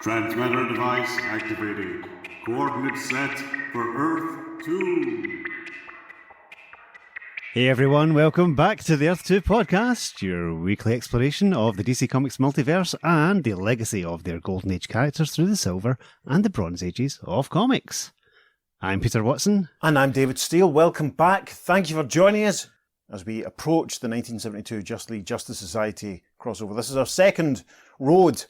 Transmitter device activated. Coordinates set for Earth 2. Hey everyone, welcome back to the Earth 2 podcast, your weekly exploration of the DC Comics multiverse and the legacy of their Golden Age characters through the Silver and the Bronze Ages of comics. I'm Peter Watson. And I'm David Steele. Welcome back. Thank you for joining us as we approach the 1972 Justice Society crossover. This is our second road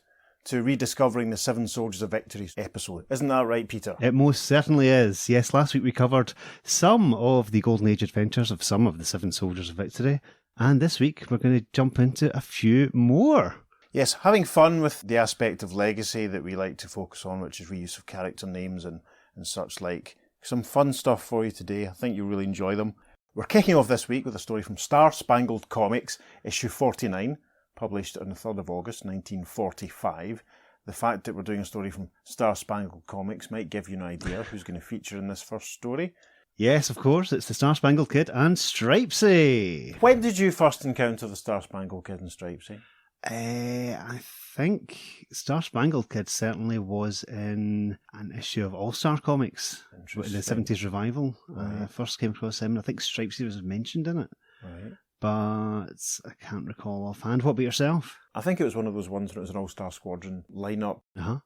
to rediscovering the Seven Soldiers of Victory's episode. Isn't that right, Peter? It most certainly is. Yes, last week we covered some of the Golden Age adventures of some of the Seven Soldiers of Victory, and this week we're going to jump into a few more. Yes, having fun with the aspect of legacy that we like to focus on, which is reuse of character names and such like. Some fun stuff for you today. I think you'll really enjoy them. We're kicking off this week with a story from Star Spangled Comics, issue 49, published on the 3rd of August 1945. The fact that we're doing a story from Star Spangled Comics might give you an idea who's going to feature in this first story. Yes, of course, it's the Star Spangled Kid and Stripesy. When did you first encounter the Star Spangled Kid and Stripesy? I think Star Spangled Kid certainly was in an issue of All-Star Comics, the 70s revival. Right. First came across him, and I think Stripesy was mentioned in it. Right. But I can't recall offhand. What about yourself? I think it was one of those ones when it was an All-Star Squadron lineup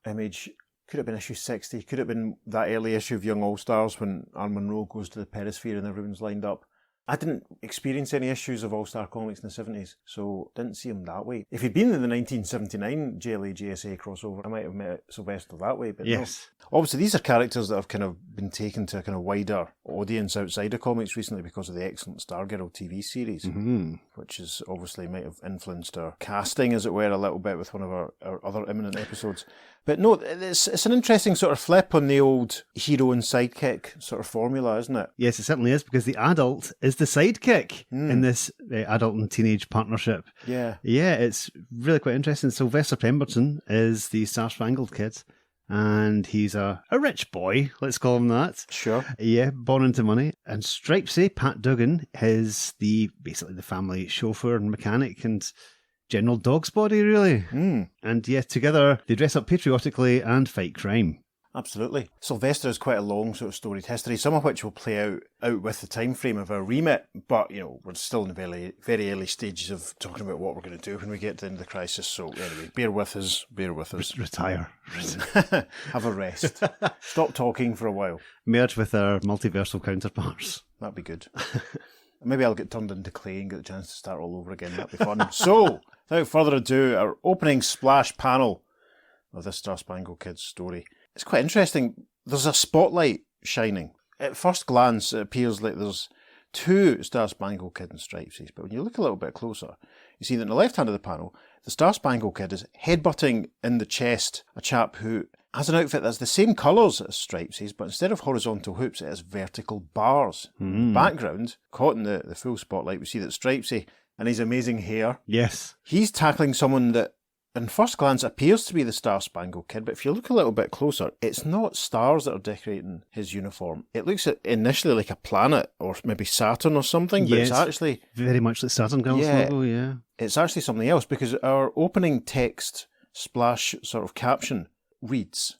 image. Could have been issue 60, could have been that early issue of Young All-Stars when Arm Monroe goes to the Perisphere and everyone's lined up. I didn't experience any issues of All-Star Comics in the 70s, so didn't see him that way. If he'd been in the 1979 JLA-JSA crossover, I might have met Sylvester that way, but yes. No. Obviously, these are characters that have kind of been taken to a kind of wider audience outside of comics recently because of the excellent Stargirl TV series, which is obviously might have influenced our casting, as it were, a little bit with one of our other imminent episodes. But no, it's an interesting sort of flip on the old hero and sidekick sort of formula, isn't it? Yes, it certainly is, because the adult is the sidekick in this adult and teenage partnership. Yeah. Yeah, it's really quite interesting. Sylvester Pemberton is the Star Spangled Kid, and he's a rich boy, let's call him that. Sure. Yeah, born into money. And Stripesy, Pat Dugan, is basically the family chauffeur and mechanic and general dog's body, really. And yeah, together they dress up patriotically and fight crime. Absolutely. Sylvester has quite a long sort of storied history, some of which will play out with the time frame of our remit, but you know, we're still in the very, very early stages of talking about what we're going to do when we get to the end of the crisis. So anyway, bear with us. Retire. Have a rest. Stop talking for a while. Merge with our multiversal counterparts. That'd be good. Maybe I'll get turned into clay and get the chance to start all over again. That'd be fun. So, without further ado, our opening splash panel of this Star Spangled Kid story. It's quite interesting. There's a spotlight shining. At first glance, it appears like there's two Star Spangled Kid and Stripesies, but when you look a little bit closer, you see that in the left hand of the panel, the Star Spangled Kid is headbutting in the chest a chap who has an outfit that's the same colours as Stripesies, but instead of horizontal hoops, it has vertical bars. In the background, caught in the full spotlight, we see that Stripesy and his amazing hair. Yes. He's tackling someone that, in first glance, appears to be the Star Spangled Kid, but if you look a little bit closer, it's not stars that are decorating his uniform. It looks initially like a planet, or maybe Saturn or something, but Yes, it's actually... very much like Saturn Girls logo, yeah. It's actually something else, because our opening text splash sort of caption reads,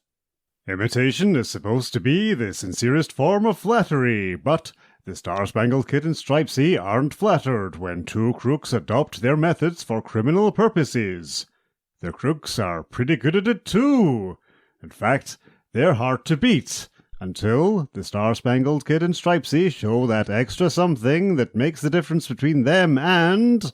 "Imitation is supposed to be the sincerest form of flattery, but the Star Spangled Kid and Stripesy aren't flattered when two crooks adopt their methods for criminal purposes. The crooks are pretty good at it too. In fact, they're hard to beat, until the Star Spangled Kid and Stripesy show that extra something that makes the difference between them and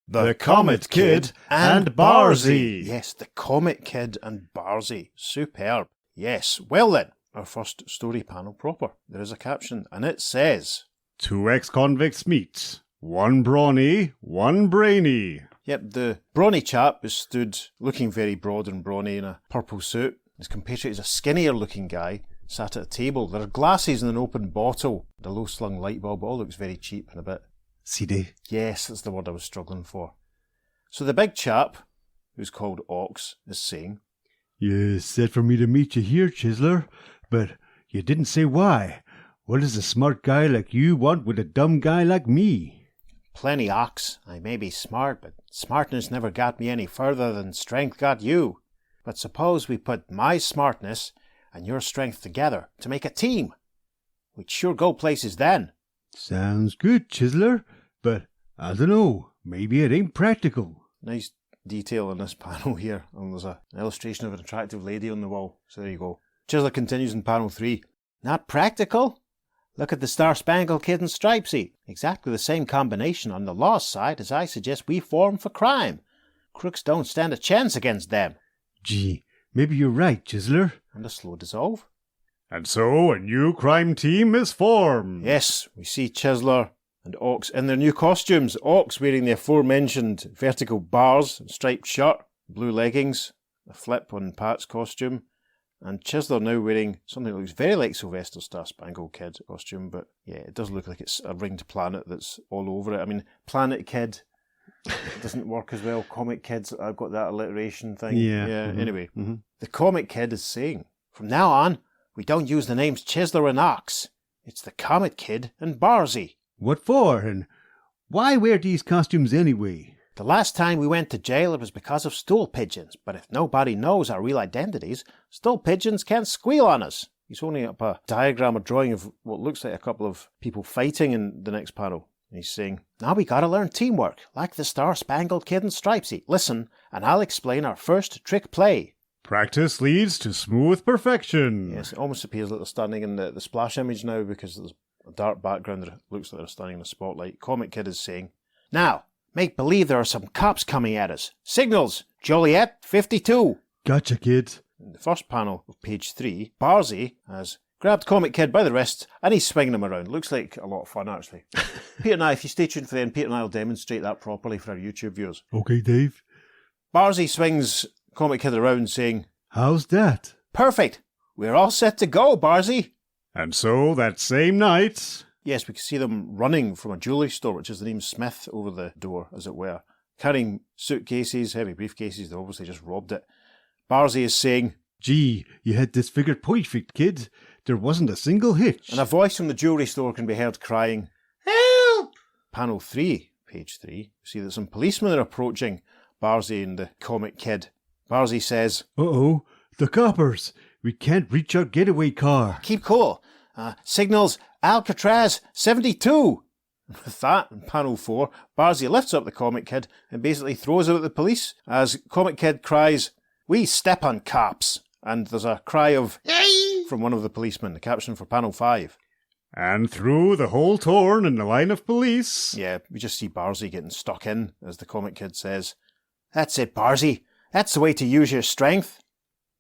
The Comet Kid and Barzy." Yes, the Comet Kid and Barzy. Superb. Yes. Well then, our first story panel proper. There is a caption, and it says, two ex-convicts meet. One brawny, one brainy. Yep, the brawny chap is stood looking very broad and brawny in a purple suit. His compatriot is a skinnier looking guy, sat at a table. There are glasses and an open bottle, and a low-slung light bulb. It all looks very cheap and a bit... CD. Yes, that's the word I was struggling for. So the big chap, who's called Ox, is saying, "You said for me to meet you here, Chisler, but you didn't say why. What does a smart guy like you want with a dumb guy like me?" "Plenty, Ox. I may be smart, but smartness never got me any further than strength got you." But suppose we put my smartness and your strength together to make a team. We'd sure go places then. Sounds good, Chiseler, but I dunno, maybe it ain't practical. Nice detail in this panel here. And there's an illustration of an attractive lady on the wall. So there you go. Chiseler continues in panel 3. Not practical? Look at the Star Spangled Kid and Stripesy. Exactly the same combination on the law side as I suggest we form for crime. Crooks don't stand a chance against them. Gee, maybe you're right, Chiseler. And a slow dissolve. And so a new crime team is formed. Yes, we see Chiseler and Ox in their new costumes. Ox wearing the aforementioned vertical bars, striped shirt, blue leggings, a flip on Pat's costume. And Chiseler now wearing something that looks very like Sylvester's Star Spangled Kid costume, but yeah, it does look like it's a ringed planet that's all over it. I mean, Planet Kid doesn't work as well. Comic Kids, I've got that alliteration thing. Yeah. Anyway, the Comic Kid is saying, from now on, we don't use the names Chiseler and Ox. It's the Comet Kid and Barzy. What for, and why wear these costumes anyway? The last time we went to jail, it was because of stool pigeons, but if nobody knows our real identities, stool pigeons can't squeal on us. He's holding up a diagram, a drawing of what looks like a couple of people fighting in the next panel. And he's saying, now we gotta learn teamwork, like the Star Spangled Kid and Stripesy. Listen, and I'll explain our first trick play. Practice leads to smooth perfection. Yes, it almost appears like they're standing in the splash image now because there's a dark background that looks like they're standing in a spotlight. Comic Kid is saying, now, make believe there are some cops coming at us. Signals, Joliet 52. Gotcha, kid. In the first panel of page 3, Barzy has grabbed Comic Kid by the wrists and he's swinging him around. Looks like a lot of fun, actually. Peter and I, if you stay tuned for the end, Peter and I will demonstrate that properly for our YouTube viewers. Okay, Dave. Barzy swings Comic Kid around saying, How's that? perfect. We're all set to go, Barzy. And so that same night... Yes, we can see them running from a jewellery store, which is the name Smith over the door, as it were. Carrying suitcases, heavy briefcases, they obviously just robbed it. Barzy is saying, Gee, you had this figured perfect, kid. There wasn't a single hitch. and a voice from the jewellery store can be heard crying, Help! Panel 3, page 3, we see that some policemen are approaching Barzy and the Comic Kid. Barzy says, Uh-oh, the coppers. We can't reach our getaway car. keep cool. Signals Alcatraz 72. With that, in panel 4, Barzy lifts up the Comic Kid and basically throws out the police as Comic Kid cries, we step on cops. And there's a cry of, Yay! from one of the policemen, the caption for panel 5. And through the hole torn in the line of police... Yeah, we just see Barzy getting stuck in, as the Comic Kid says, that's it, Barzy. That's the way to use your strength.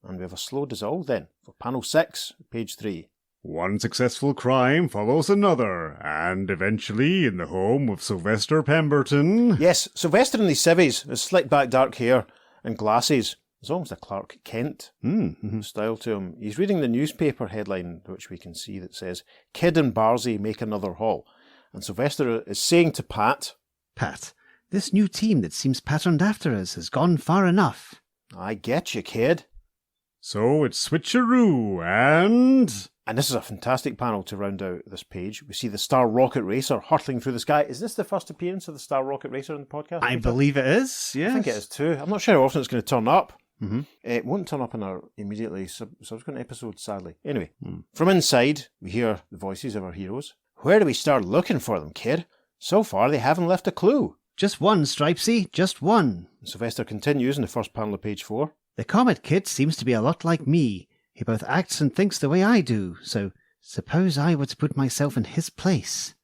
And we have a slow dissolve then, for panel 6, page 3. One successful crime follows another, and eventually, in the home of Sylvester Pemberton... Yes, Sylvester in his civvies, his slick back dark hair and glasses. There's almost a Clark Kent style to him. He's reading the newspaper headline, which we can see, that says, Kid and Barzy make another haul. And Sylvester is saying to Pat, Pat, this new team that seems patterned after us has gone far enough. I get you, kid. So it's switcheroo, and... And this is a fantastic panel to round out this page. We see the Star Rocket Racer hurtling through the sky. Is this the first appearance of the Star Rocket Racer in the podcast? I believe it is, yes. I think it is too. I'm not sure how often it's going to turn up. It won't turn up in our immediately subsequent episodes, sadly. Anyway, from inside, we hear the voices of our heroes. Where do we start looking for them, kid? So far, they haven't left a clue. Just one, Stripesy, just one. Sylvester continues in the first panel of page 4. The Comet Kid seems to be a lot like me. He both acts and thinks the way I do, so suppose I were to put myself in his place.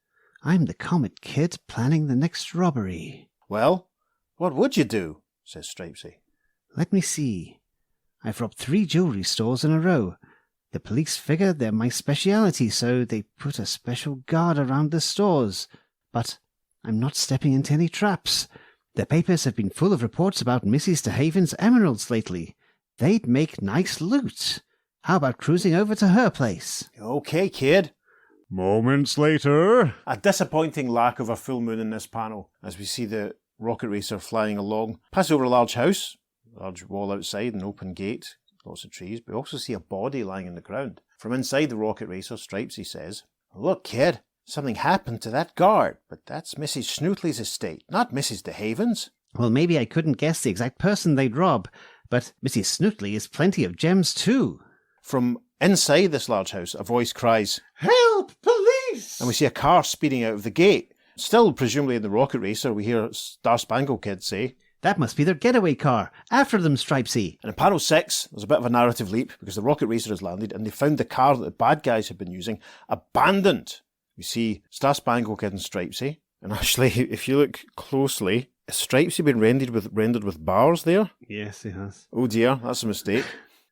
I'm the Comet Kid planning the next robbery. Well, what would you do? Says Stripesy. Let me see. I've robbed 3 jewellery stores in a row. The police figure they're my speciality, so they put a special guard around the stores. But I'm not stepping into any traps. The papers have been full of reports about Mrs. de Haven's emeralds lately. They'd make nice loot. How about cruising over to her place? Okay, kid. Moments later... A disappointing lack of a full moon in this panel, as we see the rocket racer flying along, pass over a large house, large wall outside, an open gate, lots of trees, but we also see a body lying on the ground. From inside the rocket racer, Stripesy says, look, kid, something happened to that guard, but that's Mrs. Snootley's estate, not Mrs. de Haven's. Well, maybe I couldn't guess the exact person they'd rob, but Mrs. Snootley is plenty of gems too. From inside this large house, a voice cries, Help! Police! and we see a car speeding out of the gate. Still presumably in the rocket racer, we hear Star Spangled Kid say, That must be their getaway car. After them, Stripesy. And in panel 6, there's a bit of a narrative leap because the rocket racer has landed and they found the car that the bad guys had been using abandoned. We see Star Spangled Kid and Stripesy. And actually, if you look closely, has Stripesy been rendered with bars there? Yes, he has. Oh dear, that's a mistake.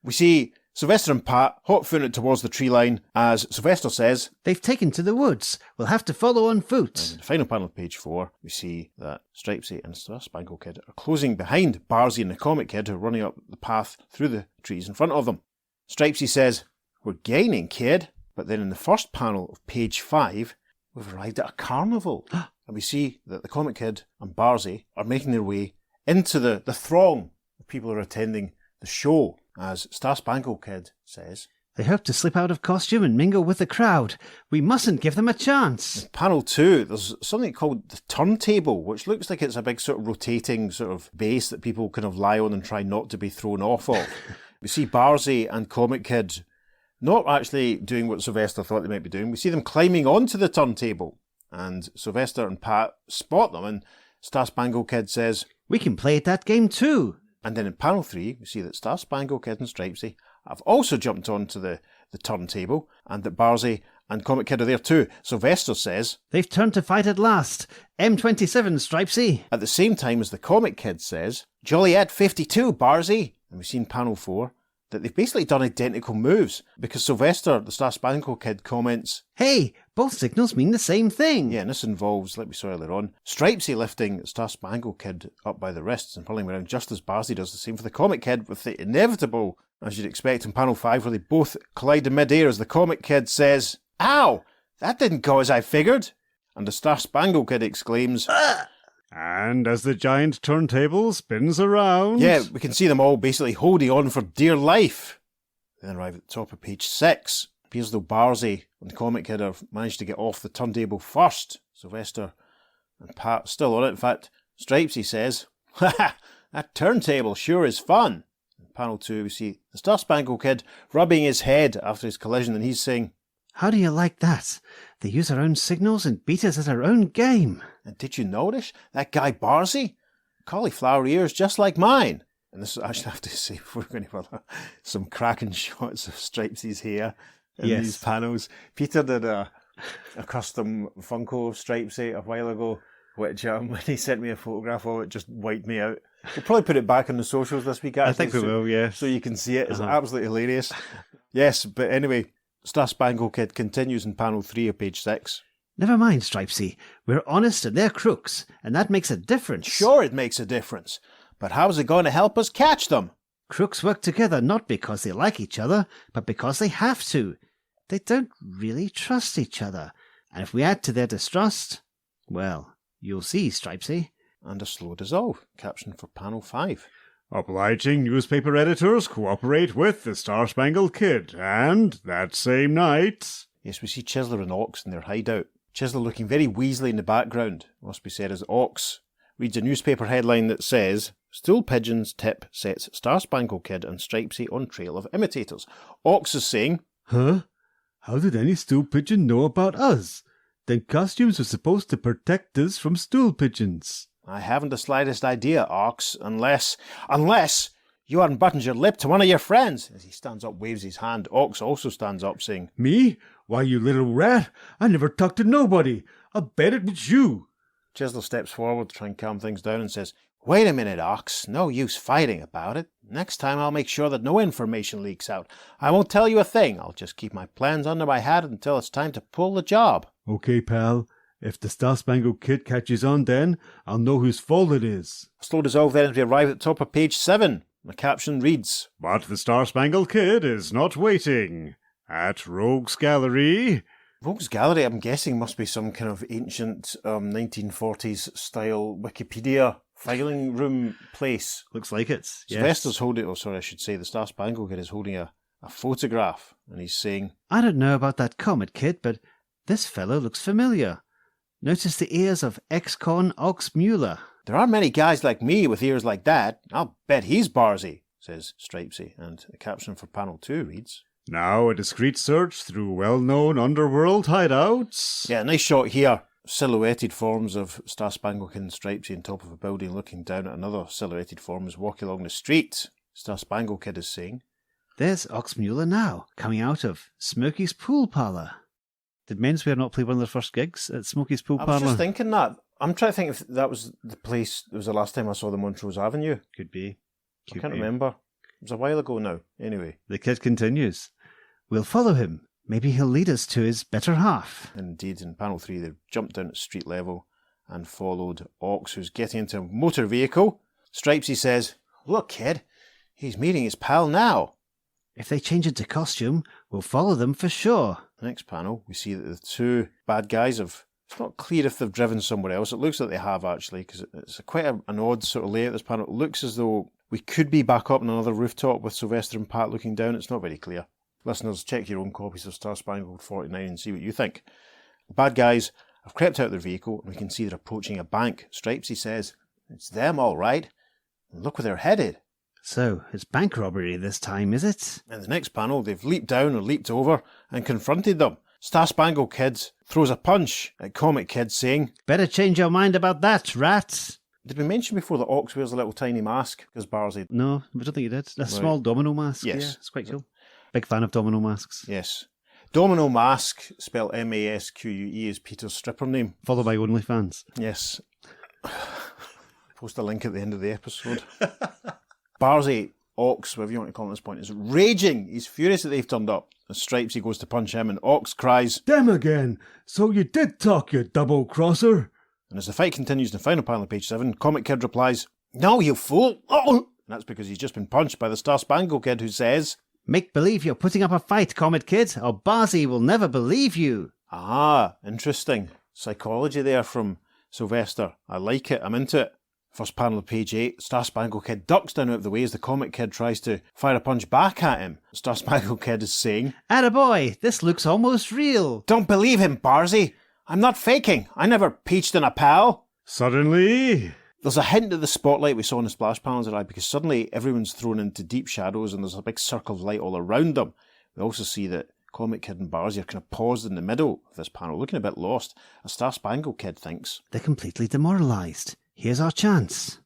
We see Sylvester and Pat hot-footed towards the tree line as Sylvester says, They've taken to the woods. We'll have to follow on and foot. in the final panel of page 4, we see that Stripesy and Star Spangled Kid are closing behind Barzy and the Comic Kid, who are running up the path through the trees in front of them. Stripesy says, We're gaining, kid. But then in the first panel of page 5, we've arrived at a carnival. And we see that the Comic Kid and Barzy are making their way into the throng of people who are attending the show. As Star Spangled Kid says, They hope to slip out of costume and mingle with the crowd. We mustn't give them a chance. in panel 2, there's something called the turntable, which looks like it's a big sort of rotating sort of base that people kind of lie on and try not to be thrown off of. We see Barzy and Comic Kid not actually doing what Sylvester thought they might be doing. We see them climbing onto the turntable, and Sylvester and Pat spot them, and Star Spangled Kid says, We can play at that game too. and then in panel 3, we see that Star Spangled Kid and Stripesy have also jumped onto the turntable, and that Barzy and Comic Kid are there too. Sylvester says, They've turned to fight at last. M27, Stripesy. at the same time as the Comic Kid says, Joliet 52, Barzy. And we see in panel 4 that they've basically done identical moves, because Sylvester, the Star Spangled Kid, comments, Hey, both signals mean the same thing. yeah, and this involves, like we saw earlier on, Stripesy lifting Star Spangled Kid up by the wrists and pulling him around just as Barzy does the same for the Comic Kid, with the inevitable, as you'd expect in panel 5, where they both collide in mid-air as the Comic Kid says, Ow! That didn't go as I figured! And the Star Spangled Kid exclaims, And as the giant turntable spins around... Yeah, we can see them all basically holding on for dear life. They then arrive at the top of page 6. It appears as though Barzy and the Comic Kid have managed to get off the turntable first. Sylvester and Pat still on it. In fact, Stripesy says, Ha ha, that turntable sure is fun. In panel 2, we see the Star Spangled Kid rubbing his head after his collision, and he's saying, How do you like that? They use our own signals and beat us at our own game. And did you notice that guy Barzy? Cauliflower ears just like mine. And this, I actually have to say, before we go any further, some cracking shots of Stripesy's hair in Yes. these panels. Peter did a custom Funko of Stripesy a while ago, which when he sent me a photograph of it, just wiped me out. We'll probably put it back on the socials this week, actually, I think we will, yes. so you can see it. It's absolutely hilarious. Yes, but anyway, Star Spangled Kid continues in panel 3 of page 6. Never mind, Stripesy. We're honest and they're crooks, and that makes a difference. Sure, it makes a difference, but how's it going to help us catch them? Crooks work together not because they like each other, but because they have to. They don't really trust each other, and if we add to their distrust, well, you'll see, Stripesy. And a slow dissolve, caption for panel 5. Obliging newspaper editors cooperate with the Star Spangled Kid, and that same night... Yes, we see Chisler and Ox in their hideout. Chisler looking very Weasley in the background. Must be said as Ox reads a newspaper headline that says, Stool Pigeon's tip sets Star Spangled Kid and Stripesy on trail of imitators. Ox is saying, Huh? How did any stool pigeon know about us? Then costumes were supposed to protect us from stool pigeons. I haven't the slightest idea, Ox, unless you unbuttoned your lip to one of your friends. As he stands up, waves his hand. Ox also stands up, saying, Me? Why, you little rat, I never talked to nobody. I'll bet it was you. Chisler steps forward to try and calm things down and says, Wait a minute, Ox. No use fighting about it. Next time I'll make sure that no information leaks out. I won't tell you a thing. I'll just keep my plans under my hat until it's time to pull the job. Okay, pal. If the Star Spangled Kid catches on then, I'll know whose fault it is. A slow dissolve then as we arrive at the top of page 7. The caption reads, But the Star Spangled Kid is not waiting. At Rogue's Gallery... Rogue's Gallery, I'm guessing, must be some kind of ancient 1940s style Wikipedia filing room place. Looks like it. Yes. Sylvester's holding, I should say, the Star Spangled Kid is holding a photograph, and he's saying, I don't know about that Comet Kid, but this fellow looks familiar. Notice the ears of ex-con Ox Mueller. There aren't many guys like me with ears like that. I'll bet he's Barzy. says Stripesy, and the caption for panel 2 reads, Now a discreet search through well-known underworld hideouts. Yeah, nice shot here. Silhouetted forms of Star Spangled Kid and Stripesy on top of a building looking down at another silhouetted form as walking along the street. Star Spangled Kid is saying, There's Oxmuller now, coming out of Smokey's Pool Parlour. Did Menswear not play one of their first gigs at Smokey's Pool I Parlour? was just thinking that. I'm trying to think if that was the place, it was the last time I saw them on Montrose Avenue. Could be. I can't remember. It was a while ago now. Anyway. The kid continues. We'll follow him. Maybe he'll lead us to his better half. Indeed, in panel 3, they've jumped down at street level and followed Ox, who's getting into a motor vehicle. Stripesy says, Look, kid, he's meeting his pal now. If they change into costume, we'll follow them for sure. The next panel, we see that the two bad guys have... It's not clear if they've driven somewhere else. It looks like they have, actually, because it's quite an odd sort of layout, this panel. It looks as though we could be back up on another rooftop with Sylvester and Pat looking down. It's not very clear. Listeners, check your own copies of Star Spangled 49 and see what you think. The bad guys have crept out of their vehicle, and we can see they're approaching a bank. Stripesy says, It's them, all right. And look where they're headed. So, it's bank robbery this time, is it? In the next panel, they've leaped down or leaped over and confronted them. Star Spangled Kid throws a punch at Comic Kid saying, Better change your mind about that, rat. Did we mention before that Ox wears a little tiny mask? Because Barzy... No, I don't think you did. A small domino mask. Yes. Yeah, it's quite cool. Big fan of domino masks. Yes. Domino Mask, spelled M-A-S-Q-U-E, is Peter's stripper name. Follow by OnlyFans. Yes. Post a link at the end of the episode. Barzy, Ox, whatever you want to call him at this point, is raging. He's furious that they've turned up. As Stripesy goes to punch him, and Ox cries, Them again! So you did talk, you double-crosser! And as the fight continues in the final panel of page 7, Comic Kid replies, No, you fool! Oh! And that's because he's just been punched by the Star Spangled Kid, who says, Make believe you're putting up a fight, Comet Kid, or Barzy will never believe you. Ah, interesting. Psychology there from Sylvester. I like it. I'm into it. First panel of page 8, Star Spangled Kid ducks down out of the way as the Comic Kid tries to fire a punch back at him. Star Spangled Kid is saying, Attaboy, this looks almost real. Don't believe him, Barzy. I'm not faking. I never peached in a pal. Suddenly... There's a hint of the spotlight we saw in the splash panels arrive because suddenly everyone's thrown into deep shadows and there's a big circle of light all around them. We also see that Comic Kid and Barzy are kind of paused in the middle of this panel, looking a bit lost. A Star Spangled Kid thinks, They're completely demoralised. Here's our chance.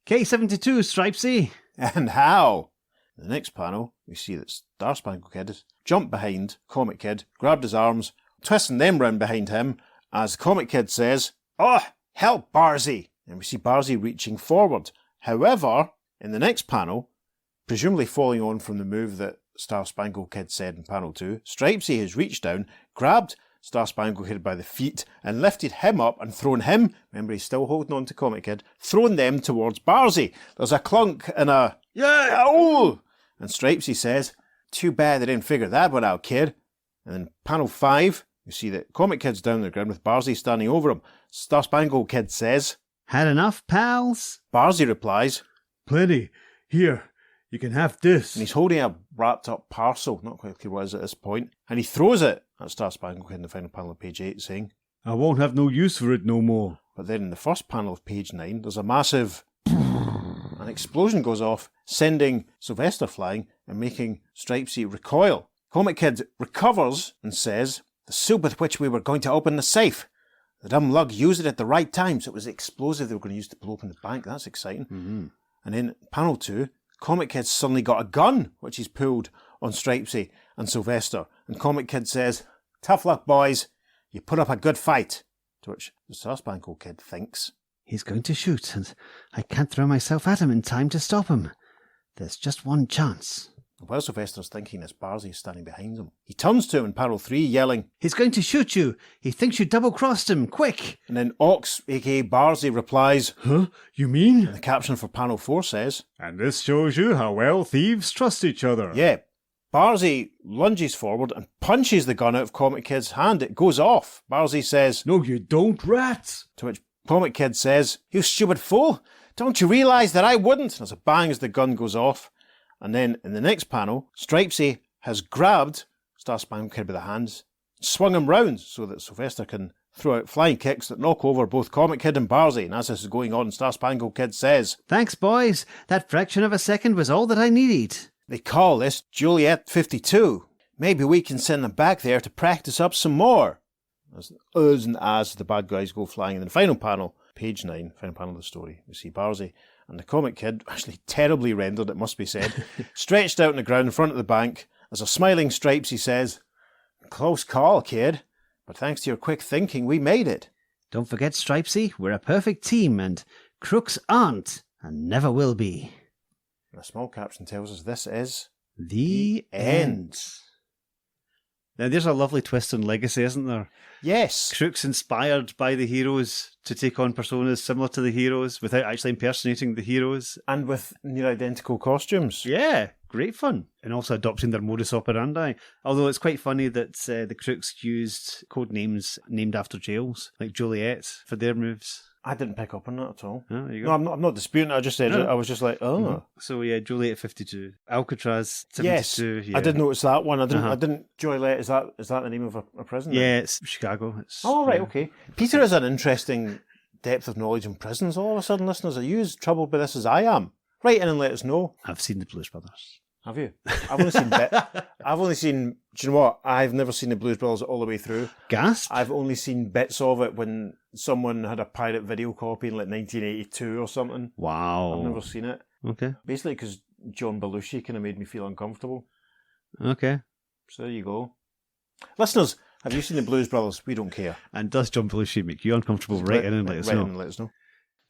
K72, Stripesy. And how? In the next panel, we see that Star Spangled Kid has jumped behind Comic Kid, grabbed his arms, twisting them round behind him, as Comic Kid says, Oh, help, Barzy! And we see Barzy reaching forward. However, in the next panel, presumably following on from the move that Star Spangled Kid said in panel 2, Stripesy has reached down, grabbed Star Spangled Kid by the feet and lifted him up and thrown him, remember he's still holding on to Comic Kid, thrown them towards Barzy. There's a clunk and a, yeah, oh! And Stripesy says, Too bad they didn't figure that one out, kid. And then panel 5, you see that Comic Kid's down on the ground with Barzy standing over him. Star Spangled Kid says, Had enough, pals? Barzy replies, Plenty. Here, you can have this. and he's holding a wrapped up parcel, not quite clear what it is at this point, and he throws it at Star Spangled Kid in the final panel of page 8, saying, I won't have no use for it no more. But then in the first panel of page 9, there's a massive... An explosion goes off, sending Sylvester flying and making Stripesy recoil. Comic Kid recovers and says, The soup with which we were going to open the safe. The dumb lug used it at the right time, so it was the explosive they were going to use to blow open the bank. That's exciting. Mm-hmm. And in panel 2, Comic Kid's suddenly got a gun, which he's pulled on Stripesy and Sylvester. And Comic Kid says, Tough luck, boys. You put up a good fight. To which the Star Spangled Kid thinks, He's going to shoot, and I can't throw myself at him in time to stop him. There's just one chance. While Sylvester's thinking this, Barzy is standing behind him. He turns to him in panel 3, yelling, He's going to shoot you. He thinks you double-crossed him. Quick! and then Ox, aka Barzy, replies, Huh? You mean? and the caption for panel 4 says, And this shows you how well thieves trust each other. Yeah. Barzy lunges forward and punches the gun out of Comic Kid's hand. It goes off. Barzy says, No, you don't, rats. to which Comic Kid says, You stupid fool! Don't you realise that I wouldn't? And there's a bang as the gun goes off. And then in the next panel, Stripesy has grabbed Star Spangled Kid by the hands, swung him round so that Sylvester can throw out flying kicks that knock over both Comic Kid and Barzy, and as this is going on, Star Spangled Kid says, "Thanks, boys. That fraction of a second was all that I needed." "They call this Juliet 52. Maybe we can send them back there to practice up some more." As the bad guys go flying. In the final panel, page 9, final panel of the story, we see Barzy and the Comic Kid, actually terribly rendered, it must be said, stretched out on the ground in front of the bank, as a smiling Stripesy says, "Close call, kid, but thanks to your quick thinking, we made it." "Don't forget, Stripesy, we're a perfect team, and crooks aren't, and never will be." And a small caption tells us this is The end. Now, there's a lovely twist on Legacy, isn't there? Yes. Crooks inspired by the heroes to take on personas similar to the heroes without actually impersonating the heroes. And with near identical costumes. Yeah, great fun. And also adopting their modus operandi. Although it's quite funny that the crooks used code names named after jails, like Joliet, for their moves. I didn't pick up on that at all. Oh, there you No, go. I'm not disputing it. I just said No. it. I was just like, oh. Mhm. So yeah, Joliet 52, Alcatraz 72. Yes, Yeah. I did notice that one. I didn't. Uh-huh. I didn't. Joliet, is that the name of a prison? Yeah, it's Chicago. It's, Oh, right, yeah. okay. Peter has an interesting depth of knowledge in prisons. All of a sudden, listeners, are you as troubled by this as I am? Write in and let us know. I've seen the Blues Brothers. Have you? I've only seen I've only seen. Do you know what? I've never seen the Blues Brothers all the way through. Gasp? I've only seen bits of it when someone had a pirate video copy in like 1982 or something. Wow. I've never seen it. Okay. Basically, because John Belushi kind of made me feel uncomfortable. Okay. So there you go. Listeners, have you seen the Blues Brothers? We don't care. And does John Belushi make you uncomfortable? Right in and let us Write know. in and let us know.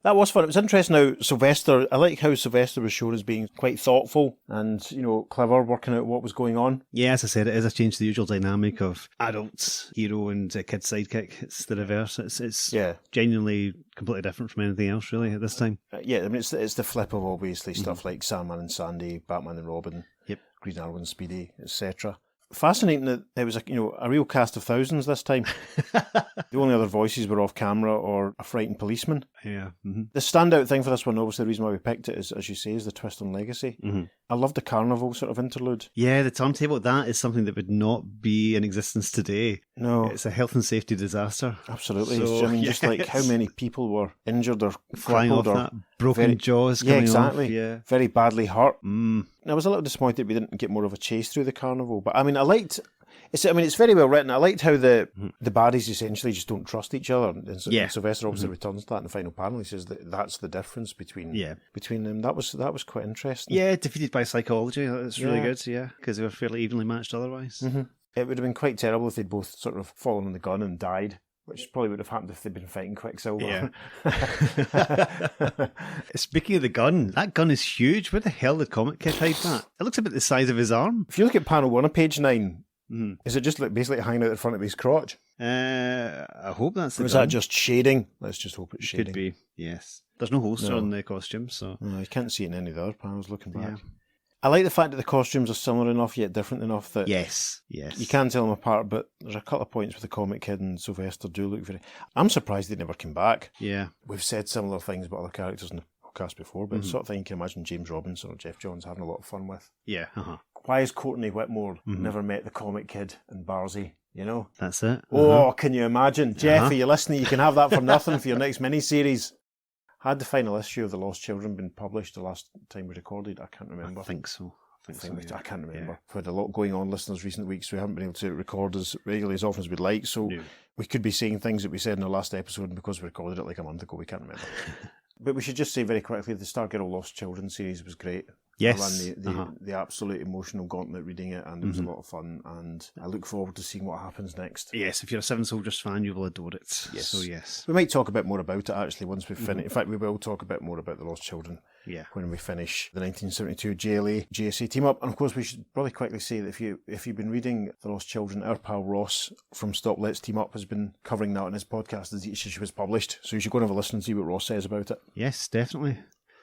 That was fun. It was interesting how Sylvester, I like how Sylvester was shown as being quite thoughtful and, clever, working out what was going on. Yeah, as I said, it is a change to the usual dynamic of adult hero and kid sidekick. It's the reverse. It's Yeah. genuinely completely different from anything else, really, at this time. Yeah, I mean, it's the flip of obviously stuff like Sandman and Sandy, Batman and Robin, Yep. Green Arrow and Speedy, etc. Fascinating that there was a real cast of thousands this time. The only other voices were off camera or a frightened policeman. Yeah. Mm-hmm. The standout thing for this one, obviously, the reason why we picked it is, as you say, is the twist on Legacy. Mm-hmm. I love the carnival sort of interlude. Yeah, the turntable, that is something that would not be in existence today. No, It's a health and safety disaster. absolutely. So, Just like how yes. many people were injured or Flying off crippled or that, broken very- jaws yeah, coming exactly. off. Yeah. very badly hurt. Mm. I was a little disappointed we didn't get more of a chase through the carnival, but I mean, I liked. It's very well written. I liked how the baddies essentially just don't trust each other. And Yeah. Sylvester obviously returns to that in the final panel. He says that's the difference between them. That was quite interesting. Yeah, defeated by psychology. That's really Yeah. good, yeah, because they were fairly evenly matched otherwise. Mm-hmm. It would have been quite terrible if they'd both sort of fallen on the gun and died, which probably would have happened if they'd been fighting Quicksilver. Yeah. Speaking of the gun, that gun is huge. Where the hell did Comic Kid hide that? It looks about the size of his arm. If you look at panel 1 of page 9, Mm. is it just like basically hanging out in front of his crotch? I hope that's the Or is gun. that just shading? Let's just hope it's shading. Could be, yes. There's no holster No. on the costume, so... No, you can't see it in any of the other panels looking back. Yeah. I like the fact that the costumes are similar enough yet different enough that Yes. you can tell them apart, but there's a couple of points where the Comic Kid and Sylvester do look very... I'm surprised they never came back. Yeah. We've said similar things about other characters in the podcast before, but it's the sort of thing you can imagine James Robinson or Jeff Johns having a lot of fun with. Yeah, uh-huh. Why has Courtney Whitmore never met the Comic Kid and Barzy, That's it. Oh, can you imagine? Jeff, are you listening? You can have that for nothing for your next mini-series. Had the final issue of The Lost Children been published the last time we recorded? I can't remember. I think so. I can't remember. Yeah. We've had a lot going on, listeners, recent weeks, so we haven't been able to record as regularly as often as we'd like, so No. we could be saying things that we said in the last episode, and because we recorded it like a month ago, we can't remember. But we should just say very quickly, the Stargirl Lost Children series was great. Yes. I ran the absolute emotional gauntlet reading it, and it was a lot of fun, and I look forward to seeing what happens next. Yes, if you're a Seven Soldiers fan, you will adore it. Yes. So, yes. We might talk a bit more about it, actually, once we've finished. In fact, we will talk a bit more about The Lost Children Yeah. when we finish the 1972 JLA GSA team up. And of course, we should probably quickly say that if you've been reading The Lost Children, our pal Ross from Stop Let's Team Up has been covering that on his podcast as each issue was published. So you should go and have a listen and see what Ross says about it. Yes, definitely.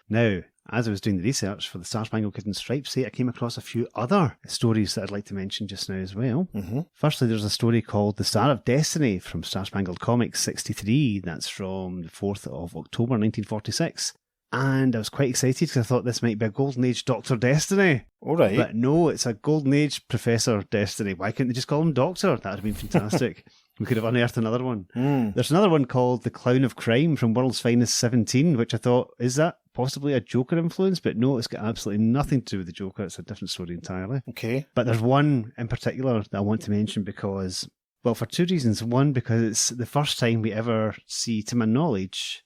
Now, as I was doing the research for the Star Spangled Kid and Stripesy, I came across a few other stories that I'd like to mention just now as well. Mm-hmm. Firstly, there's a story called The Star of Destiny from Star Spangled Comics 63. That's from the 4th of October 1946. And I was quite excited because I thought this might be a Golden Age Doctor Destiny. All right. But no, it's a Golden Age Professor Destiny. Why couldn't they just call him Doctor? That would have been fantastic. We could have unearthed another one. Mm. There's another one called The Clown of Crime from World's Finest 17, which I thought, is that possibly a Joker influence? But no, it's got absolutely nothing to do with the Joker. It's a different story entirely. Okay. But there's one in particular that I want to mention because, well, for two reasons. One, because it's the first time we ever see, to my knowledge,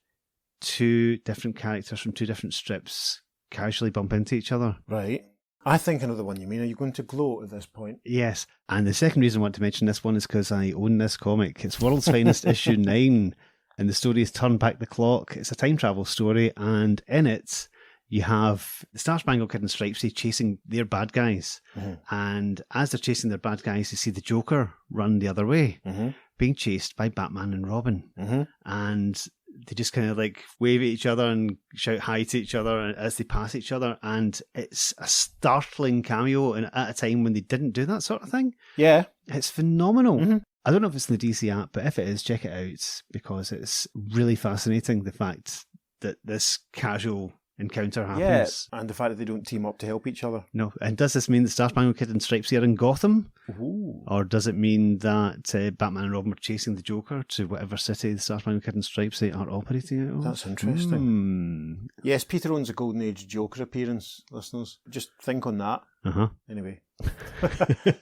two different characters from two different strips casually bump into each other. Right. I think I know the one you mean. Are you going to gloat at this point? Yes. And the second reason I want to mention this one is because I own this comic. It's World's Finest issue 9, and the story is Turn Back the Clock. It's a time travel story, and in it, you have the Star Spangled Kid and Stripesy chasing their bad guys. Mm-hmm. And as they're chasing their bad guys, you see the Joker run the other way, being chased by Batman and Robin. Mm-hmm. And they just kind of like wave at each other and shout hi to each other as they pass each other. And it's a startling cameo at a time when they didn't do that sort of thing. Yeah. It's phenomenal. Mm-hmm. I don't know if it's in the DC app, but if it is, check it out because it's really fascinating, the fact that this casual encounter happens. Yeah, and the fact that they don't team up to help each other. No, and does this mean the Star Spangled Kid and Stripesy are in Gotham? Ooh. Or does it mean that Batman and Robin are chasing the Joker to whatever city the Star Spangled Kid and Stripesy are operating out of? That's interesting. Yes, Peter owns a Golden Age Joker appearance, listeners. Just think on that. Anyway.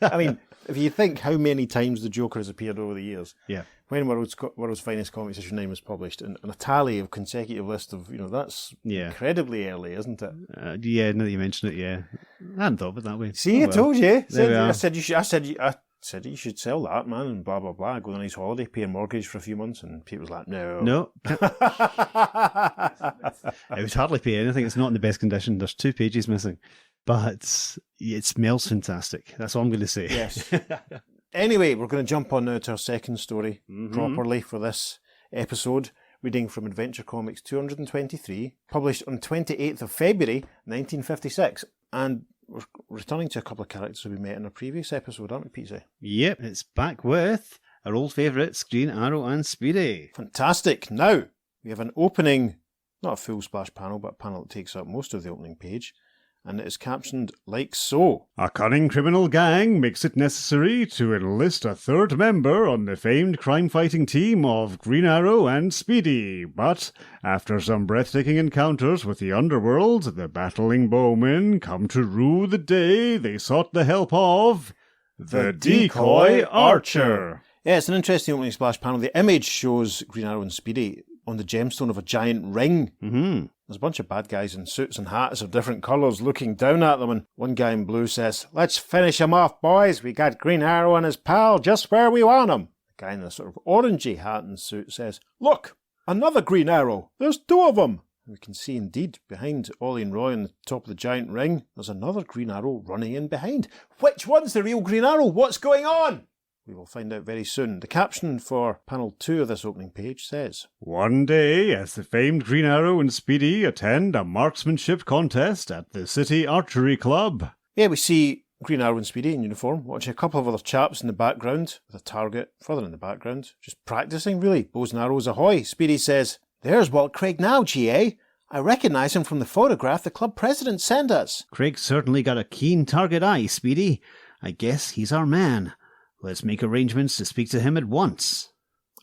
I mean, if you think how many times the Joker has appeared over the years. Yeah. When World's Finest Comics issue 9 was published, and a tally of consecutive list of, that's incredibly early, isn't it? Yeah, now that you mention it, yeah. I hadn't thought of it that way. See, I told you. I said you should sell that, man, and blah, blah, blah. Go on a nice holiday, pay a mortgage for a few months, and Pete was like, no. No. It would hardly pay anything. It's not in the best condition. There's 2 pages missing. But it smells fantastic. That's all I'm going to say. Yes. Anyway, we're going to jump on now to our second story properly for this episode, reading from Adventure Comics 223, published on 28th of February 1956. And we're returning to a couple of characters we met in a previous episode, aren't we, Pete? Yep, it's back with our old favourites, Green Arrow and Speedy. Fantastic. Now, we have an opening, not a full splash panel, but a panel that takes up most of the opening page. And it is captioned like so. A cunning criminal gang makes it necessary to enlist a third member on the famed crime-fighting team of Green Arrow and Speedy. But after some breathtaking encounters with the underworld, the battling bowmen come to rue the day they sought the help of the Decoy Archer. Yeah, it's an interesting opening splash panel. The image shows Green Arrow and Speedy on the gemstone of a giant ring. Mm-hmm. There's a bunch of bad guys in suits and hats of different colours looking down at them, and one guy in blue says, "Let's finish him off, boys. We got Green Arrow and his pal just where we want him." The guy in a sort of orangey hat and suit says, "Look, another Green Arrow. There's 2 of them." And we can see indeed, behind Ollie and Roy on the top of the giant ring, there's another Green Arrow running in behind. Which one's the real Green Arrow? What's going on? We will find out very soon. The caption for panel 2 of this opening page says, "One day, as the famed Green Arrow and Speedy attend a marksmanship contest at the City Archery Club." Yeah, we see Green Arrow and Speedy in uniform, watching a couple of other chaps in the background, with a target further in the background, just practising really. Bows and arrows ahoy. Speedy says, "There's Walt Craig now, GA. I recognise him from the photograph the club president sent us." "Craig's certainly got a keen target eye, Speedy. I guess he's our man. Let's make arrangements to speak to him at once."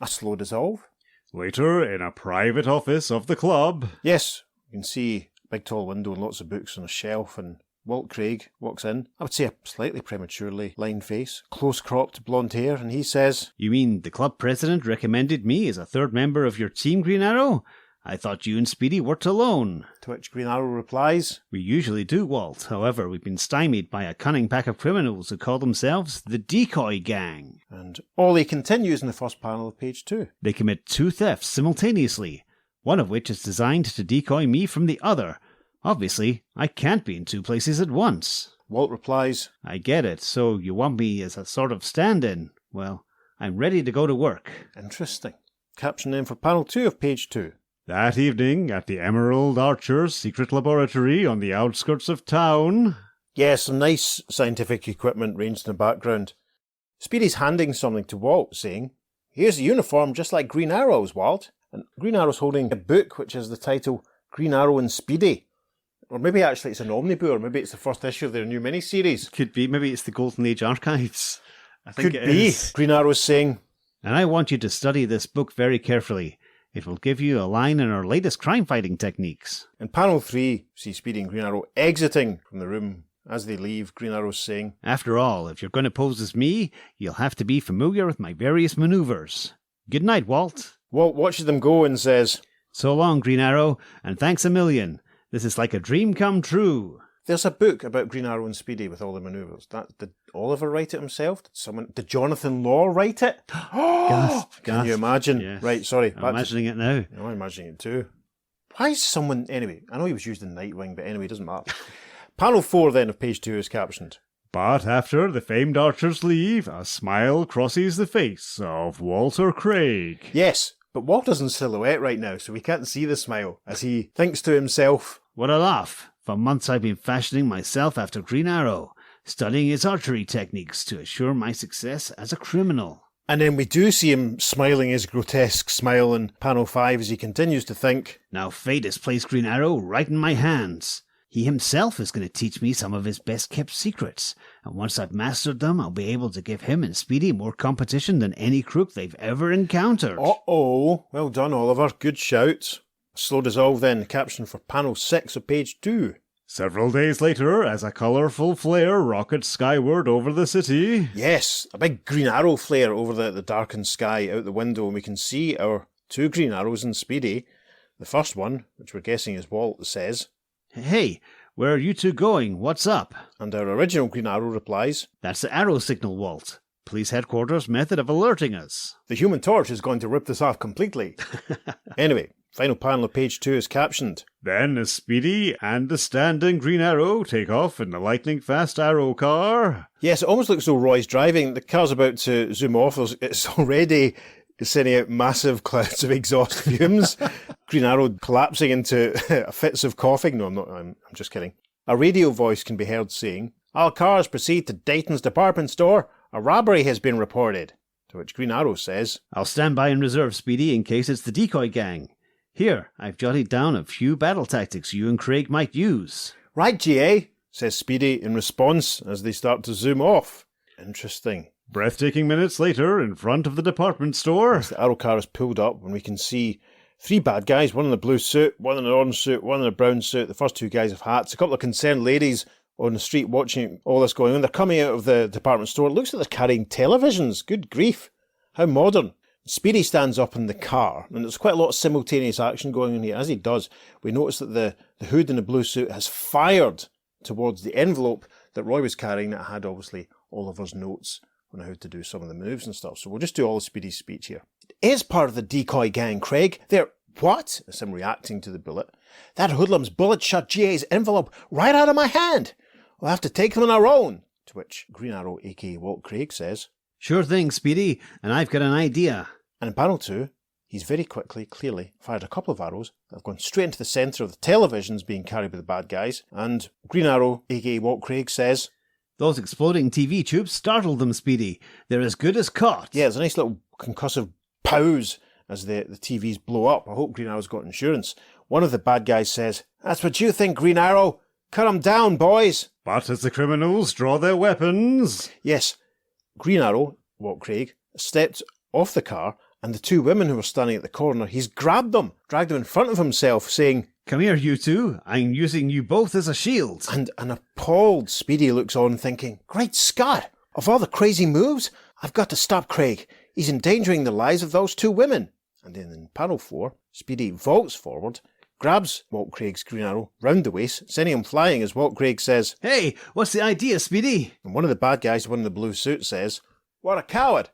A slow dissolve. Later, in a private office of the club. Yes, you can see a big tall window and lots of books on a shelf, and Walt Craig walks in. I would say a slightly prematurely lined face, close-cropped blonde hair, and he says, "You mean the club president recommended me as a third member of your team, Green Arrow? I thought you and Speedy worked alone." To which Green Arrow replies, "We usually do, Walt. However, we've been stymied by a cunning pack of criminals who call themselves the Decoy Gang." And Ollie continues in the first panel of page 2. "They commit 2 thefts simultaneously, one of which is designed to decoy me from the other. Obviously, I can't be in 2 places at once." Walt replies, "I get it. So you want me as a sort of stand-in? Well, I'm ready to go to work." Interesting. Caption then for panel 2 of page 2. That evening, at the Emerald Archer's secret laboratory on the outskirts of town. Yes, some nice scientific equipment ranged in the background. Speedy's handing something to Walt, saying, "Here's a uniform just like Green Arrow's, Walt." And Green Arrow's holding a book which has the title Green Arrow and Speedy. Or maybe actually it's an omnibus, or maybe it's the first issue of their new miniseries. Could be. Maybe it's the Golden Age Archives. I think Could be. Green Arrow's saying, And I want you to study this book very carefully. It will give you a line in our latest crime-fighting techniques. In panel 3, we see Speedy and Green Arrow exiting from the room. As they leave, Green Arrow's saying, After all, if you're going to pose as me, you'll have to be familiar with my various maneuvers. Good night, Walt. Walt watches them go and says, So long, Green Arrow, and thanks a million. This is like a dream come true. There's a book about Green Arrow and Speedy with all the manoeuvres. Did Oliver write it himself? Did Jonathan Law write it? Can you imagine? Yes. Right, sorry. I'm imagining it now. I'm imagining it too. Why is someone... Anyway, I know he was used in Nightwing, but anyway, it doesn't matter. Panel 4 then of page 2 is captioned. But after the famed archers leave, a smile crosses the face of Walter Craig. Yes, but Walter's in silhouette right now, so we can't see the smile, as he thinks to himself, What a laugh. For months I've been fashioning myself after Green Arrow, studying his archery techniques to assure my success as a criminal. And then we do see him smiling his grotesque smile in panel 5 as he continues to think, Now fate has placed Green Arrow right in my hands. He himself is going to teach me some of his best-kept secrets, and once I've mastered them, I'll be able to give him and Speedy more competition than any crook they've ever encountered. Uh-oh, well done, Oliver, good shout. Slow dissolve then, caption for panel 6 of page 2. Several days later, as a colourful flare rockets skyward over the city... Yes, a big Green Arrow flare over the darkened sky out the window, and we can see our 2 Green Arrows and Speedy. The first one, which we're guessing is Walt, says, Hey, where are you two going? What's up? and our original Green Arrow replies, That's the arrow signal, Walt. Police headquarters' method of alerting us. The Human Torch is going to rip this off completely. Anyway, final panel of page 2 is captioned. Then as Speedy and the standing Green Arrow take off in the lightning-fast arrow car... Yes, it almost looks as though Roy's driving. The car's about to zoom off. It's already sending out massive clouds of exhaust fumes. Green Arrow collapsing into fits of coughing. No, I'm just kidding. A radio voice can be heard saying, All cars proceed to Dayton's department store. A robbery has been reported. To which Green Arrow says, I'll stand by in reserve, Speedy, in case it's the decoy gang. Here, I've jotted down a few battle tactics you and Craig might use. Right, GA, says Speedy in response as they start to zoom off. Interesting. Breathtaking minutes later, in front of the department store... As the arrow car is pulled up, and we can see 3 bad guys, one in a blue suit, one in an orange suit, one in a brown suit. The first 2 guys have hats. A couple of concerned ladies on the street watching all this going on. They're coming out of the department store. It looks like they're carrying televisions. Good grief. How modern. Speedy stands up in the car, and there's quite a lot of simultaneous action going on here. As he does, we notice that the hood in the blue suit has fired towards the envelope that Roy was carrying that had obviously Oliver's notes on how to do some of the moves and stuff. So we'll just do all of Speedy's speech here. It is part of the decoy gang, Craig. They're... What? As I'm reacting to the bullet. That hoodlum's bullet shot GA's envelope right out of my hand. We'll have to take them on our own. To which Green Arrow, a.k.a. Walt Craig, says, Sure thing, Speedy, and I've got an idea. And in panel 2, he's very quickly, clearly, fired a couple of arrows that have gone straight into the centre of the televisions being carried by the bad guys. And Green Arrow, a.k.a. Walt Craig, says, Those exploding TV tubes startled them, Speedy. They're as good as caught. Yeah, there's a nice little concussive pause as the TVs blow up. I hope Green Arrow's got insurance. One of the bad guys says, That's what you think, Green Arrow. Cut 'em down, boys. But as the criminals draw their weapons... Yes, Green Arrow, Walt Craig, stepped off the car, and the 2 women who were standing at the corner, he's grabbed them, dragged them in front of himself, saying, Come here, you two. I'm using you both as a shield. And an appalled Speedy looks on, thinking, Great Scott! Of all the crazy moves, I've got to stop Craig. He's endangering the lives of those 2 women. And then in panel 4, Speedy vaults forward, grabs Walt Craig's Green Arrow round the waist, sending him flying as Walt Craig says, Hey, what's the idea, Speedy? and one of the bad guys, one in the blue suit, says, What a coward!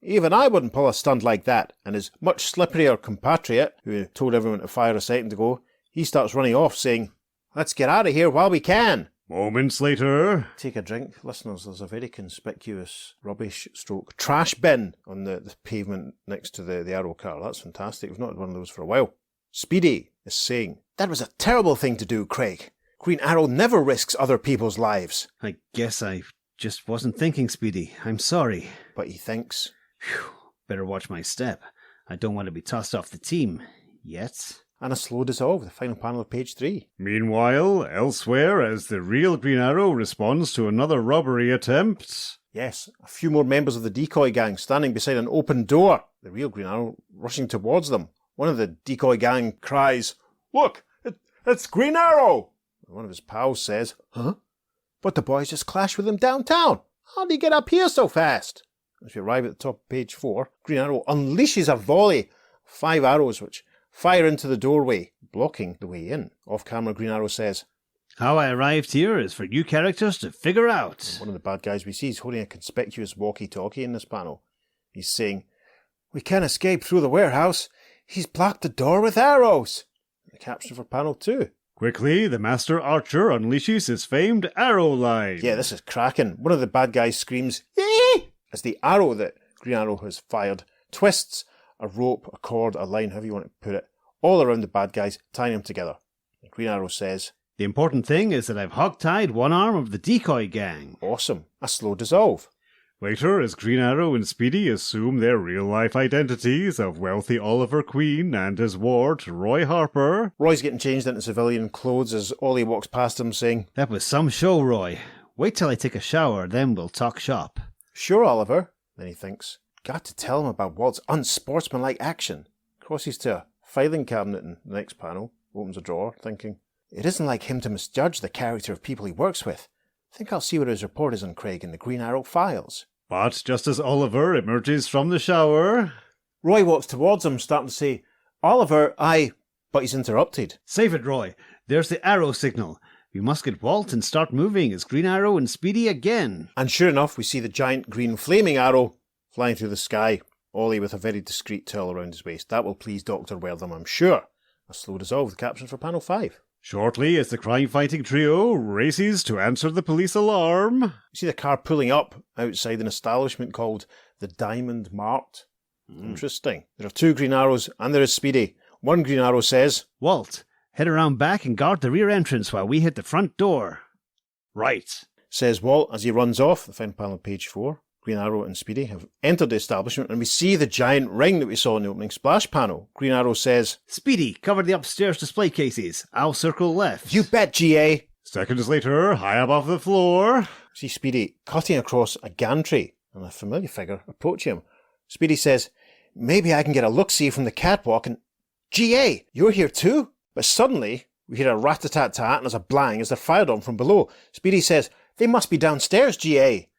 Even I wouldn't pull a stunt like that. And his much slipperier compatriot, who told everyone to fire a second ago, he starts running off saying, Let's get out of here while we can. Moments later... Take a drink. Listeners, there's a very conspicuous rubbish stroke trash bin on the pavement next to the arrow car. That's fantastic. We've not had one of those for a while. Speedy is saying, That was a terrible thing to do, Craig. Green Arrow never risks other people's lives. I guess I just wasn't thinking, Speedy. I'm sorry. But he thinks, Phew, better watch my step. I don't want to be tossed off the team. Yet. and a slow dissolve, the final panel of page 3. Meanwhile, elsewhere, as the real Green Arrow responds to another robbery attempt... Yes, a few more members of the decoy gang standing beside an open door. The real Green Arrow rushing towards them. One of the decoy gang cries, "Look, it's Green Arrow!" And one of his pals says, "Huh? But the boys just clashed with him downtown. How'd he get up here so fast?" As we arrive at the top of page 4, Green Arrow unleashes a volley of 5 arrows which fire into the doorway, blocking the way in. Off camera, Green Arrow says, "How I arrived here is for you characters to figure out." One of the bad guys we see is holding a conspicuous walkie-talkie in this panel. He's saying, "We can't escape through the warehouse. He's blocked the door with arrows." The caption for panel 2. Quickly, the Master Archer unleashes his famed arrow line. Yeah, this is cracking. One of the bad guys screams, "Eee!" as the arrow that Green Arrow has fired twists a rope, a cord, a line, however you want to put it, all around the bad guys, tying them together. And Green Arrow says, "The important thing is that I've hog-tied one arm of the decoy gang." "Awesome, a slow dissolve." Later, as Green Arrow and Speedy assume their real-life identities of wealthy Oliver Queen and his ward, Roy Harper. Roy's getting changed into civilian clothes as Ollie walks past him saying, "That was some show, Roy. Wait till I take a shower, then we'll talk shop." "Sure, Oliver." Then he thinks, got to tell him about Walt's unsportsmanlike action. Crosses to a filing cabinet in the next panel, opens a drawer, thinking, it isn't like him to misjudge the character of people he works with. I think I'll see what his report is on Craig in the Green Arrow files. But just as Oliver emerges from the shower, Roy walks towards him, starting to say, "Oliver, But he's interrupted. "Save it, Roy. There's the arrow signal. We must get Walt and start moving as Green Arrow and Speedy again." And sure enough, we see the giant green flaming arrow flying through the sky, Ollie with a very discreet towel around his waist. That will please Dr. Wertham, I'm sure. A slow dissolve, the caption for panel 5. shortly as the crime-fighting trio races to answer the police alarm. You see the car pulling up outside an establishment called the Diamond Mart. Interesting. There are 2 Green Arrows and there is Speedy. One Green Arrow says, "Walt, head around back and guard the rear entrance while we hit the front door." "Right," says Walt as he runs off. The final panel, page 4. Green Arrow and Speedy have entered the establishment and we see the giant ring that we saw in the opening splash panel. Green Arrow says, "Speedy, cover the upstairs display cases. I'll circle left." "You bet, GA." Seconds later, high above the floor, See Speedy cutting across a gantry and a familiar figure approaching him. Speedy says, "Maybe I can get a look-see from the catwalk and... GA, you're here too?" But suddenly, we hear a rat-a-tat-tat and there's a blang as they're fired on from below. Speedy says, "They must be downstairs, GA."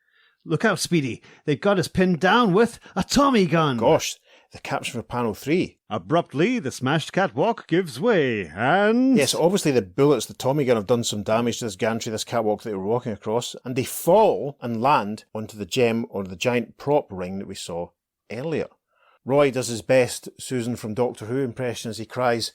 "Look out, Speedy. They've got us pinned down with a Tommy gun." Gosh, the caption for panel 3. abruptly the smashed catwalk gives way, and... Yes, obviously the bullets, the Tommy gun, have done some damage to this gantry, this catwalk that they were walking across, and they fall and land onto the gem or the giant prop ring that we saw earlier. Roy does his best Susan from Doctor Who impression as he cries,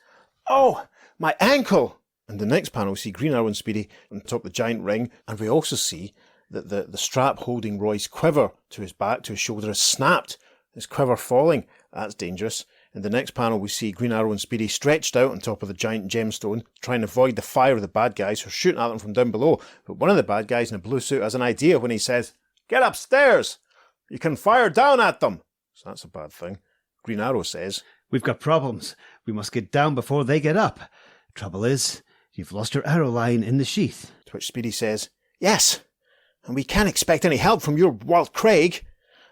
"Oh, my ankle!" And the next panel we see Green Arrow and Speedy on top of the giant ring, and we also see that the strap holding Roy's quiver to his back, to his shoulder, is snapped. His quiver falling. That's dangerous. In the next panel, we see Green Arrow and Speedy stretched out on top of the giant gemstone, trying to avoid the fire of the bad guys who are shooting at them from down below. But one of the bad guys in a blue suit has an idea when he says, "Get upstairs! You can fire down at them!" So that's a bad thing. Green Arrow says, "We've got problems. We must get down before they get up. Trouble is, you've lost your arrow line in the sheath." to which Speedy says, "Yes, and we can't expect any help from your Walt Craig.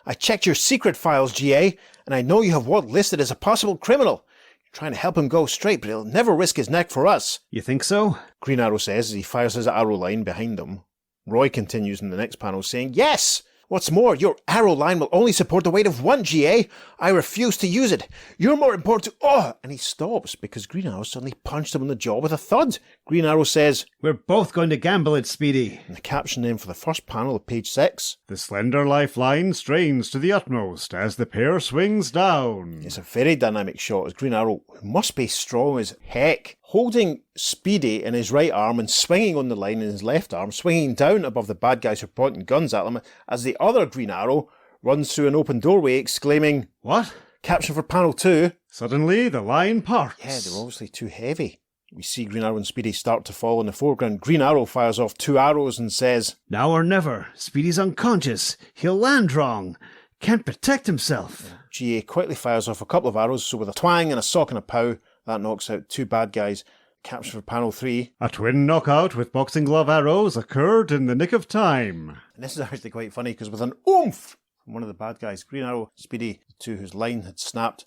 I checked your secret files, GA, and I know you have Walt listed as a possible criminal. You're trying to help him go straight, but he'll never risk his neck for us." "You think so?" Green Arrow says as he fires his arrow line behind them. Roy continues in the next panel saying, "Yes! What's more, your arrow line will only support the weight of 1, GA. I refuse to use it. You're more important to... Oh!" And he stops because Green Arrow suddenly punched him in the jaw with a thud. Green Arrow says, "We're both going to gamble it, Speedy." and the caption name for the first panel of page 6. The slender lifeline strains to the utmost as the pair swings down. It's a very dynamic shot as Green Arrow, who must be strong as heck, holding Speedy in his right arm and swinging on the line in his left arm, swinging down above the bad guys who are pointing guns at them, as the other Green Arrow runs through an open doorway exclaiming, "What?" caption for panel 2. Suddenly, the line parts. Yeah, they're obviously too heavy. We see Green Arrow and Speedy start to fall in the foreground. Green Arrow fires off 2 arrows and says, "Now or never. Speedy's unconscious. He'll land wrong. Can't protect himself." GA quickly fires off a couple of arrows, so with a twang and a sock and a pow, that knocks out 2 bad guys. Caption for panel 3. A twin knockout with boxing glove arrows occurred in the nick of time. And And this is actually quite funny because with an oomph from one of the bad guys, Green Arrow, Speedy, the two whose line had snapped,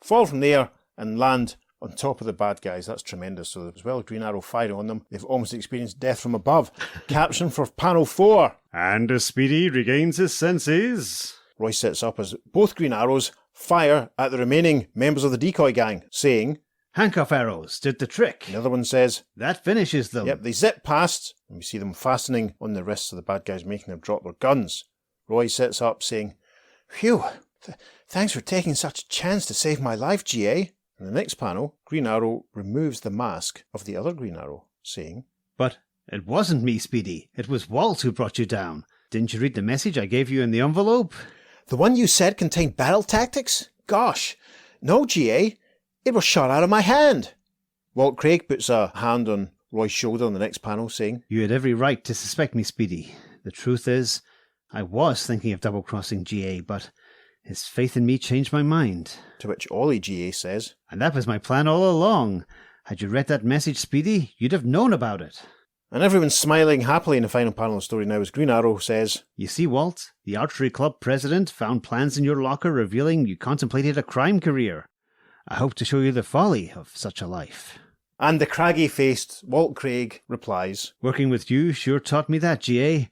fall from there and land on top of the bad guys. That's tremendous. So as well as Green Arrow firing on them, they've almost experienced death from above. Caption for panel 4. And as Speedy regains his senses... Roy sets up as both Green Arrows fire at the remaining members of the decoy gang, saying, Handcuff arrows did the trick. the other one says, That finishes them. yep, they zip past, and we see them fastening on the wrists of the bad guys, making them drop their guns. Roy sets up saying, Phew, thanks for taking such a chance to save my life, GA. In the next panel, Green Arrow removes the mask of the other Green Arrow, saying, But it wasn't me, Speedy. It was Walt who brought you down. Didn't you read the message I gave you in the envelope? The one you said contained battle tactics? Gosh, no, GA. It was shot out of my hand. Walt Craig puts a hand on Roy's shoulder on the next panel, saying, You had every right to suspect me, Speedy. The truth is, I was thinking of double-crossing GA, but his faith in me changed my mind. to which Ollie GA says, And that was my plan all along. Had you read that message, Speedy, you'd have known about it. and everyone's smiling happily in the final panel of the story now as Green Arrow says, You see, Walt, the archery club president found plans in your locker revealing you contemplated a crime career. I hope to show you the folly of such a life. and the craggy-faced Walt Craig replies, Working with you sure taught me that, GA.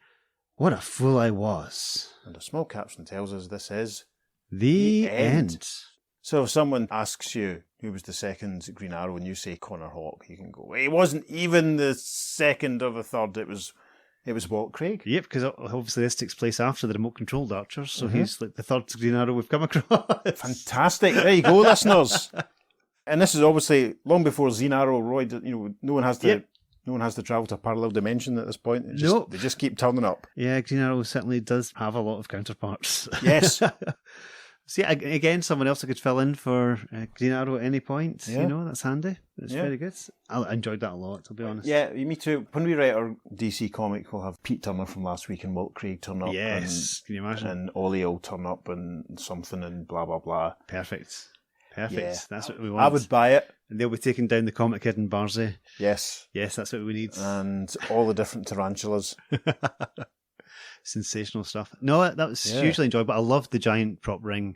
What a fool I was. and a small caption tells us this is, The end. So if someone asks you who was the second Green Arrow and you say Connor Hawke, you can go, he wasn't even the second or the third, it was Walt Craig. Yep, because obviously this takes place after the remote-controlled Archers, so he's like the third Green Arrow we've come across. Fantastic. There you go, listeners. And this is obviously long before Arrow, Roy, no one has to... Yep. No one has to travel to a parallel dimension at this point. Nope. They just keep turning up. Yeah, Green Arrow certainly does have a lot of counterparts. Yes. See, again, someone else I could fill in for Green Arrow at any point. Yeah. You know, that's handy. It's Yeah. very good. I enjoyed that a lot, to be honest. Yeah, me too. When we write our DC comic, we'll have Pete Turner from last week and Walt Craig turn up. Yes. Can you imagine? And Ollie will turn up and something and blah, blah, blah. Perfect. Yeah. That's what we want. I would buy it. And they'll be taking down the Comic Kid and Barzy. Yes. Yes, that's what we need. And all the different tarantulas. Sensational stuff. No, that was hugely enjoyable. I loved the giant prop ring.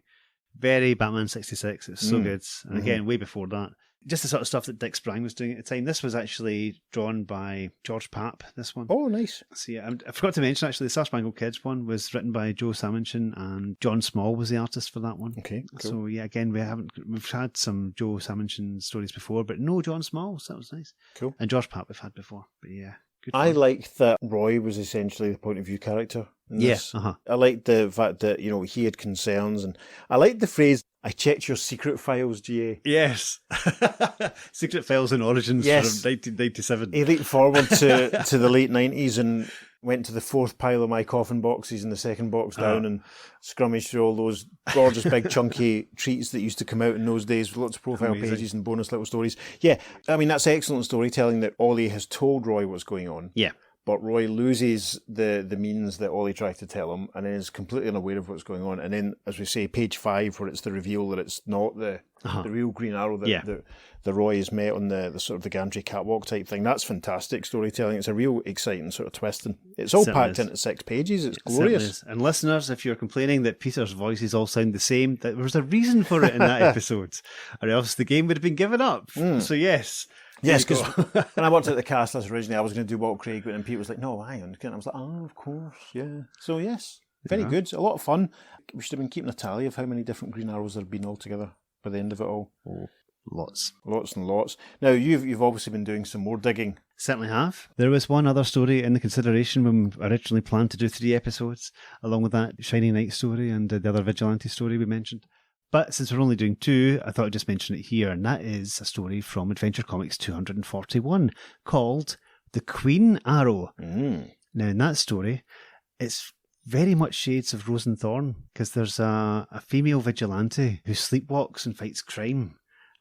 Very Batman 66. It's so good. And again, way before that. Just the sort of stuff that Dick Sprang was doing at the time. This was actually drawn by George Papp, this one. Oh, nice. So yeah, I forgot to mention actually the Star Spangled Kids one was written by Joe Sammonson and John Small was the artist for that one. Okay, cool. So yeah, again, we've had some Joe Sammonson stories before, but no John Small, so that was nice. Cool. And George Papp we've had before, but yeah. Good I fun. liked that Roy was essentially the point of view character in this. Uh-huh. I liked the fact that, he had concerns, and I liked the phrase, I checked your secret files, GA. Yes. Secret Files and Origins Yes. from 1997. He leaped forward to the late 90s and went to the fourth pile of my coffin boxes and the second box down and scrummaged through all those gorgeous big chunky treats that used to come out in those days with lots of profile Amazing. pages and bonus little stories. Yeah, I mean, that's excellent storytelling that Ollie has told Roy what's going on. Yeah. But Roy loses the means that Ollie tried to tell him and then is completely unaware of what's going on. And then, as we say, page 5, where it's the reveal that it's not the real Green Arrow that the Roy has met on the sort of the gantry catwalk type thing. That's fantastic storytelling. It's a real exciting sort of twist. And it's all Certainly packed is. into 6 pages. It's Certainly glorious. is. And listeners, if you're complaining that Peter's voices all sound the same, there was a reason for it in that episode, or else the game would have been given up. So yes. Yes, because when I worked at the cast list originally, I was going to do Walt Craig, and Pete was like, no, hang on. And I was like, oh, of course, yeah. So, yes, very good. A lot of fun. We should have been keeping a tally of how many different Green Arrows there have been altogether by the end of it all. Oh, lots. Lots and lots. Now, you've obviously been doing some more digging. Certainly have. There was one other story in the consideration when we originally planned to do 3 episodes, along with that Shining Knight story and the other Vigilante story we mentioned. But since we're only doing 2, I thought I'd just mention it here, and that is a story from Adventure Comics 241 called The Queen Arrow. Now, in that story, it's very much shades of Rose and Thorn, because there's a female vigilante who sleepwalks and fights crime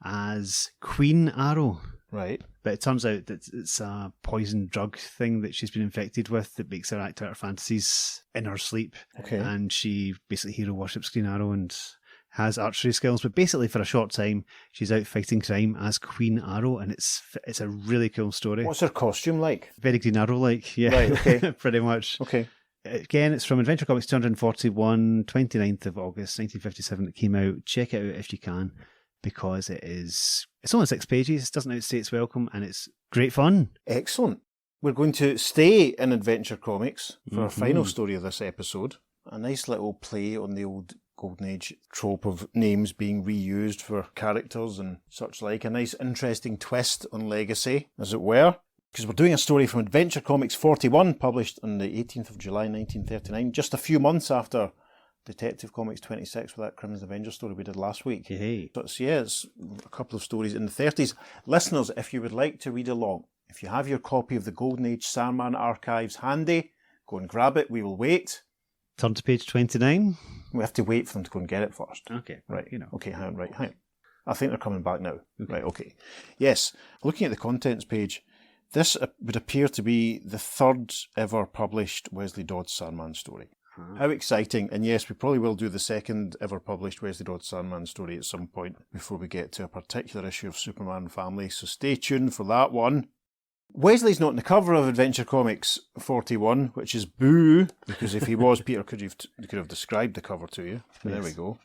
as Queen Arrow. Right. But it turns out that it's a poison drug thing that she's been infected with that makes her act out her fantasies in her sleep. Okay. And she basically hero worships Green Arrow and has archery skills, but basically for a short time she's out fighting crime as Queen Arrow, and it's a really cool story. What's her costume like? Very Green Arrow like, yeah. Right, okay. Pretty much. Okay. Again, it's from Adventure Comics 241, 29th of August, 1957. It came out. Check it out if you can, because it's only 6 pages, it doesn't outstay its welcome, and it's great fun. Excellent. We're going to stay in Adventure Comics for our final story of this episode. A nice little play on the old Golden Age trope of names being reused for characters and such like. A nice interesting twist on legacy, as it were. Because we're doing a story from Adventure Comics 41, published on the 18th of July 1939, just a few months after Detective Comics 26 with that Crimson Avenger story we did last week. Hey. So it's a couple of stories in the 30s. Listeners, if you would like to read along, if you have your copy of the Golden Age Sandman archives handy, go and grab it. We will wait. Turn to page 29. We have to wait for them to go and get it first. Okay. Right. You know. Okay, hang on. I think they're coming back now. Okay. Right, okay. Yes, looking at the contents page, this would appear to be the 3rd ever published Wesley Dodds Sandman story. How exciting. And yes, we probably will do the 2nd ever published Wesley Dodds Sandman story at some point before we get to a particular issue of Superman Family, so stay tuned for that one. Wesley's not on the cover of Adventure Comics 41, which is boo, because if he was, Peter could have described the cover to you. Yes. There we go.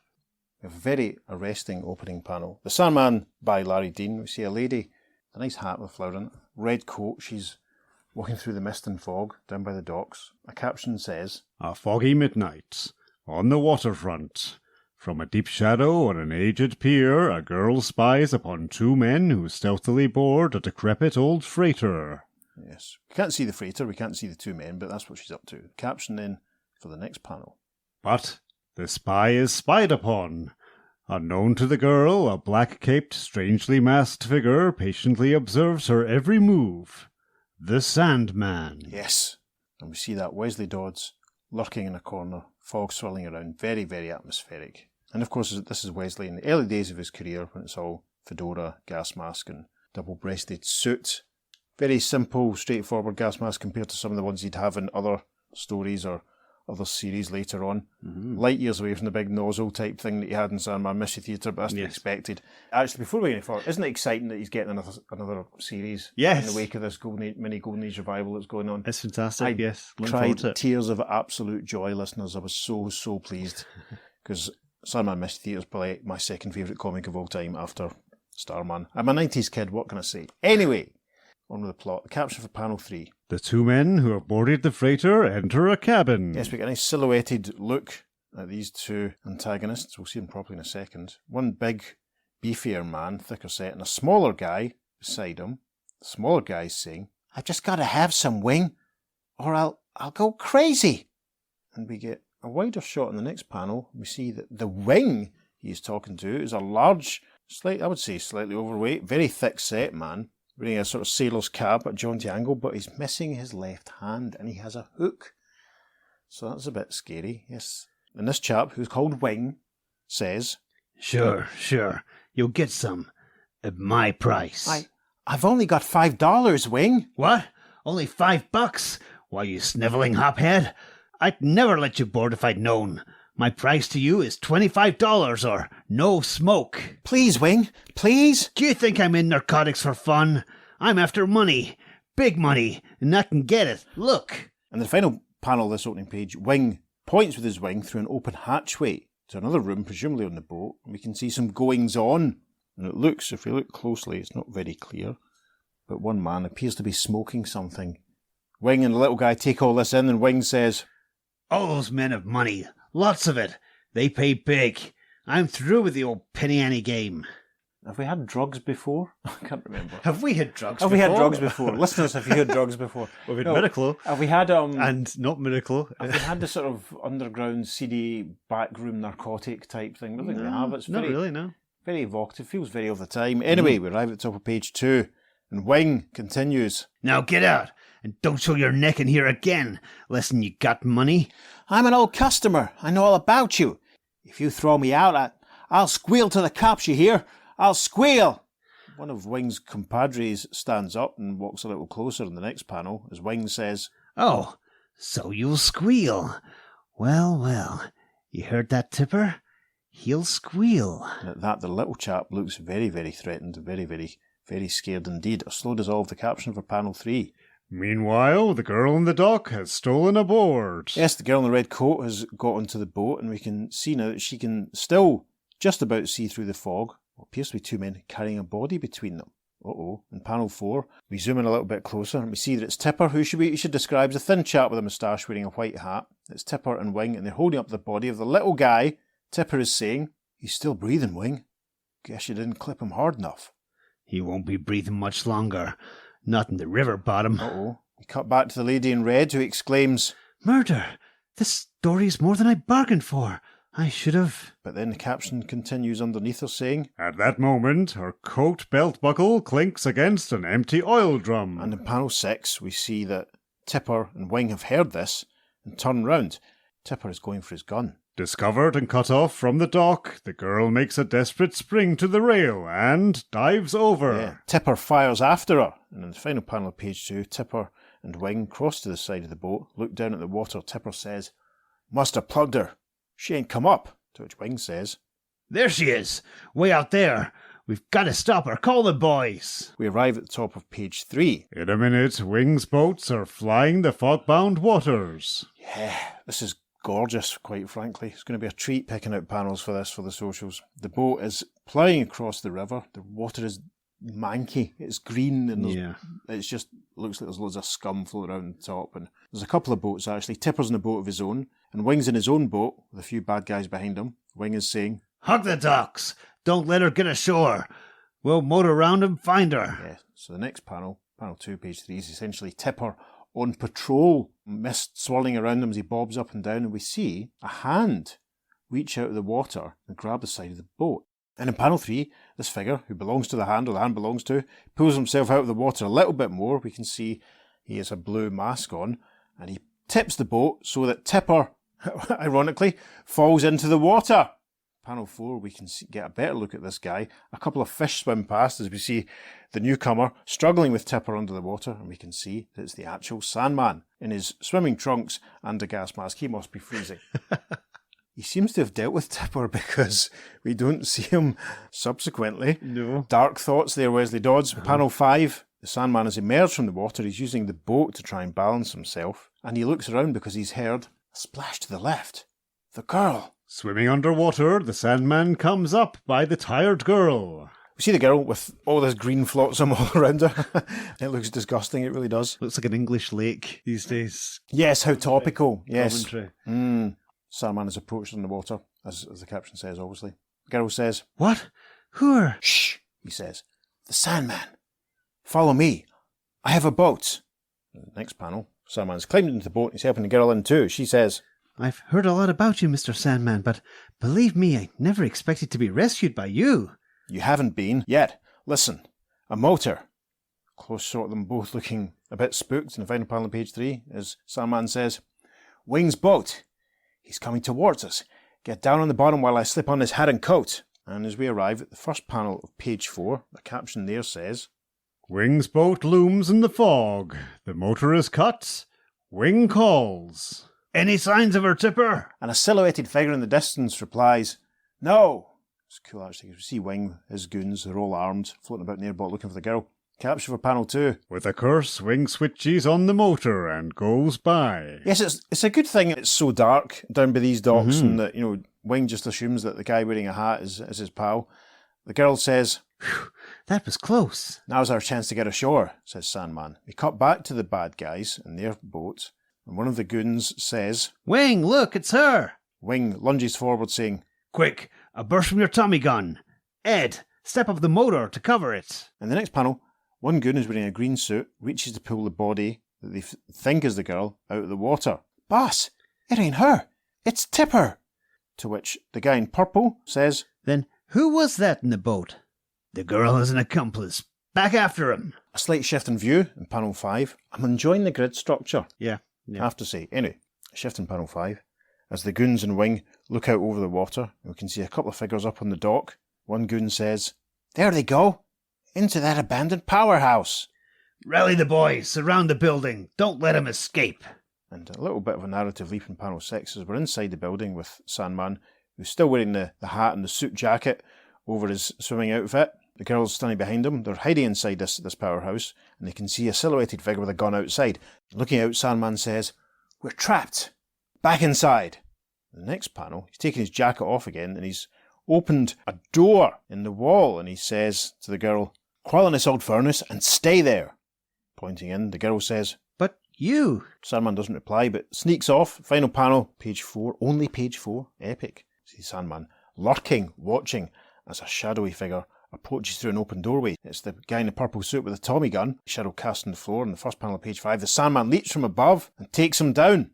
A very arresting opening panel. The Sandman by Larry Dean. We see a lady, a nice hat with a flower in it, red coat. She's walking through the mist and fog down by the docks. A caption says, "A foggy midnight, on the waterfront. From a deep shadow on an aged pier, a girl spies upon 2 men who stealthily board a decrepit old freighter." Yes. We can't see the freighter, we can't see the 2 men, but that's what she's up to. Caption then for the next panel. But the spy is spied upon. Unknown to the girl, a black-caped, strangely masked figure patiently observes her every move. The Sandman. Yes. And we see that Wesley Dodds lurking in a corner, fog swirling around, very, very atmospheric. And of course, this is Wesley in the early days of his career, when it's all fedora, gas mask, and double-breasted suit. Very simple, straightforward gas mask compared to some of the ones he'd have in other stories or other series later on. Light years away from the big nozzle type thing that he had in Sandman Mystery Theatre, but that's to be expected. Actually, before we get any further, isn't it exciting that he's getting another series in the wake of this mini Golden Age revival that's going on? It's fantastic, yes. I cried tears of absolute joy, listeners. I was so pleased, because Sandman Mystery Theatre is probably my 2nd favourite comic of all time after Starman. I'm a 90s kid, what can I say? Anyway, on with the plot. The caption for panel 3. The 2 men who have boarded the freighter enter a cabin. Yes, we get a nice silhouetted look at these 2 antagonists. We'll see them properly in a second. One big, beefier man, thicker set, and a smaller guy beside him. The smaller guy's saying, "I've just got to have some wing, or I'll go crazy." And we get a wider shot in the next panel. We see that the wing he's talking to is a large, I would say slightly overweight, very thick set man, wearing a sort of sailor's cap at jaunty angle, but he's missing his left hand and he has a hook. So that's a bit scary, yes. And this chap, who's called Wing, says, Sure. You'll get some at my price." I've only got $5, Wing. "What? Only $5? Why, you snivelling hophead. I'd never let you board if I'd known. My price to you is $25 or no smoke." "Please, Wing, please." "Do you think I'm in narcotics for fun? I'm after money. Big money, and I can get it. Look." And the final panel of this opening page, Wing points with his wing through an open hatchway to another room, presumably on the boat, and we can see some goings-on. And it looks, if we look closely, it's not very clear, but one man appears to be smoking something. Wing and the little guy take all this in, and Wing says, "All those men have money. Lots of it. They pay big. I'm through with the old penny ante game." Have we had drugs before? I can't remember. Have we had drugs before? Have we had drugs before? Listeners, have you had drugs before? We've had Miraclo. Have we had... and not Miraclo. Have we had the sort of underground, seedy, backroom narcotic type thing? I don't think we have. It's not really, no. Very evocative. Feels very of the time. Anyway, we arrive at the top of page 2, and Wing continues. "Now get out, and don't show your neck in here again, less'n you got money." "I'm an old customer. I know all about you. If you throw me out, I'll squeal to the cops, you hear? I'll squeal." One of Wing's compadres stands up and walks a little closer in the next panel as Wing says, "Oh, so you'll squeal. Well, you heard that, Tipper? He'll squeal." And at that, the little chap looks very, very threatened, very, very, very scared indeed. A slow dissolve the caption for panel 3. Meanwhile, the girl in the dock has stolen aboard. Yes, the girl in the red coat has got onto the boat, and we can see now that she can still just about see through the fog what appears to be two men carrying a body between them. Uh-oh. In panel 4, we zoom in a little bit closer and we see that it's Tipper, who should describe as a thin chap with a moustache wearing a white hat. It's Tipper and Wing, and they're holding up the body of the little guy. Tipper is saying, "He's still breathing, Wing. Guess you didn't clip him hard enough." He won't be breathing much longer. Not in the river bottom. Uh-oh. We cut back to the lady in red, who exclaims, "Murder! This story's more than I bargained for. I should have..." But then the caption continues underneath her saying, At that moment, her coat belt buckle clinks against an empty oil drum. and in panel 6 we see that Tipper and Wing have heard this and turn round. Tipper is going for his gun. Discovered and cut off from the dock, the girl makes a desperate spring to the rail and dives over. Yeah. Tipper fires after her, and in the final panel of page 2, Tipper and Wing cross to the side of the boat, look down at the water. Tipper says, "Must have plugged her. She ain't come up." To which Wing says, "There she is! Way out there! We've got to stop her! Call the boys!" we arrive at the top of page 3. In a minute, Wing's boats are flying the fog-bound waters. Yeah, this is gorgeous, quite frankly. It's going to be a treat picking out panels for this for the socials. The boat is plying across the river. The water is manky. It's green, and it's just looks like there's loads of scum floating around the top. And there's a couple of boats, actually. Tipper's in a boat of his own, and Wing's in his own boat with a few bad guys behind him. Wing is saying, "Hug the docks! Don't let her get ashore! We'll motor round and find her!" yeah. So the next panel, panel 2, page 3, is essentially Tipper on patrol. Mist swirling around him as he bobs up and down, and we see a hand reach out of the water and grab the side of the boat. And in panel 3, this figure, who belongs to the hand, or the hand belongs to, pulls himself out of the water a little bit more. We can see he has a blue mask on, and he tips the boat so that Tipper, ironically, falls into the water. Panel 4, we can get a better look at this guy. A couple of fish swim past as we see the newcomer struggling with Tipper under the water, and we can see that it's the actual Sandman in his swimming trunks and a gas mask. He must be freezing. He seems to have dealt with Tipper because we don't see him subsequently. No. Dark thoughts there, Wesley Dodds. Panel 5, the Sandman has emerged from the water. He's using the boat to try and balance himself, and he looks around because he's heard a splash to the left. The girl. Swimming underwater, the Sandman comes up by the tired girl. We see the girl with all this green flotsam all around her. It looks disgusting, it really does. Looks like an English lake these days. Yes, how topical. Yes. Coventry. Sandman is approached in the water, as the caption says, obviously. The girl says, "What? Who are..." "Shh," he says. "The Sandman. Follow me. I have a boat." The next panel, Sandman's climbed into the boat. He's helping the girl in too. She says, "I've heard a lot about you, Mr. Sandman, but believe me, I never expected to be rescued by you." "You haven't been yet. Listen, a motor." Close shot of them both looking a bit spooked in the final panel of page 3, as Sandman says, "Wing's boat. He's coming towards us. Get down on the bottom while I slip on his hat and coat." And as we arrive at the first panel of page 4, the caption there says, Wing's boat looms in the fog. The motor is cut. Wing calls. "Any signs of her, Tipper?" and a silhouetted figure in the distance replies, "No." It's cool actually, because we see Wing, his goons, they're all armed, floating about in the airboat looking for the girl. Caption for panel 2. With a curse, Wing switches on the motor and goes by. Yes, it's a good thing it's so dark down by these docks, and that, Wing just assumes that the guy wearing a hat is his pal. The girl says, "That was close." "Now's our chance to get ashore," says Sandman. We cut back to the bad guys in their boat, and one of the goons says, "Wing, look, it's her!" Wing lunges forward saying, "Quick, a burst from your Tommy gun. Ed, step up the motor to cover it." In the next panel, one goon who's wearing a green suit reaches to pull the body that they think is the girl out of the water. "Boss, it ain't her. It's Tipper." To which the guy in purple says, "Then who was that in the boat?" "The girl has an accomplice. Back after him." a slight shift in view in panel 5. I'm enjoying the grid structure, Yeah. I have to say. Anyway, a shift in panel 5. As the goons and Wing look out over the water, we can see a couple of figures up on the dock. One goon says, "There they go. Into that abandoned powerhouse." "Rally the boys, surround the building. Don't let him escape." And a little bit of a narrative leap in panel 6 as we're inside the building with Sandman, who's still wearing the hat and the suit jacket over his swimming outfit. The girls standing behind them, they're hiding inside this powerhouse, and they can see a silhouetted figure with a gun outside. Looking out, Sandman says, "We're trapped. Back inside." The next panel, he's taken his jacket off again, and he's opened a door in the wall, and he says to the girl, "Crawl in this old furnace and stay there." Pointing in, the girl says, "But you..." Sandman doesn't reply, but sneaks off. Final panel, page 4, only page 4, epic. See Sandman lurking, watching, as a shadowy figure approaches through an open doorway. It's the guy in the purple suit with the Tommy gun. Shadow cast on the floor. In the first panel of page 5, the Sandman leaps from above and takes him down.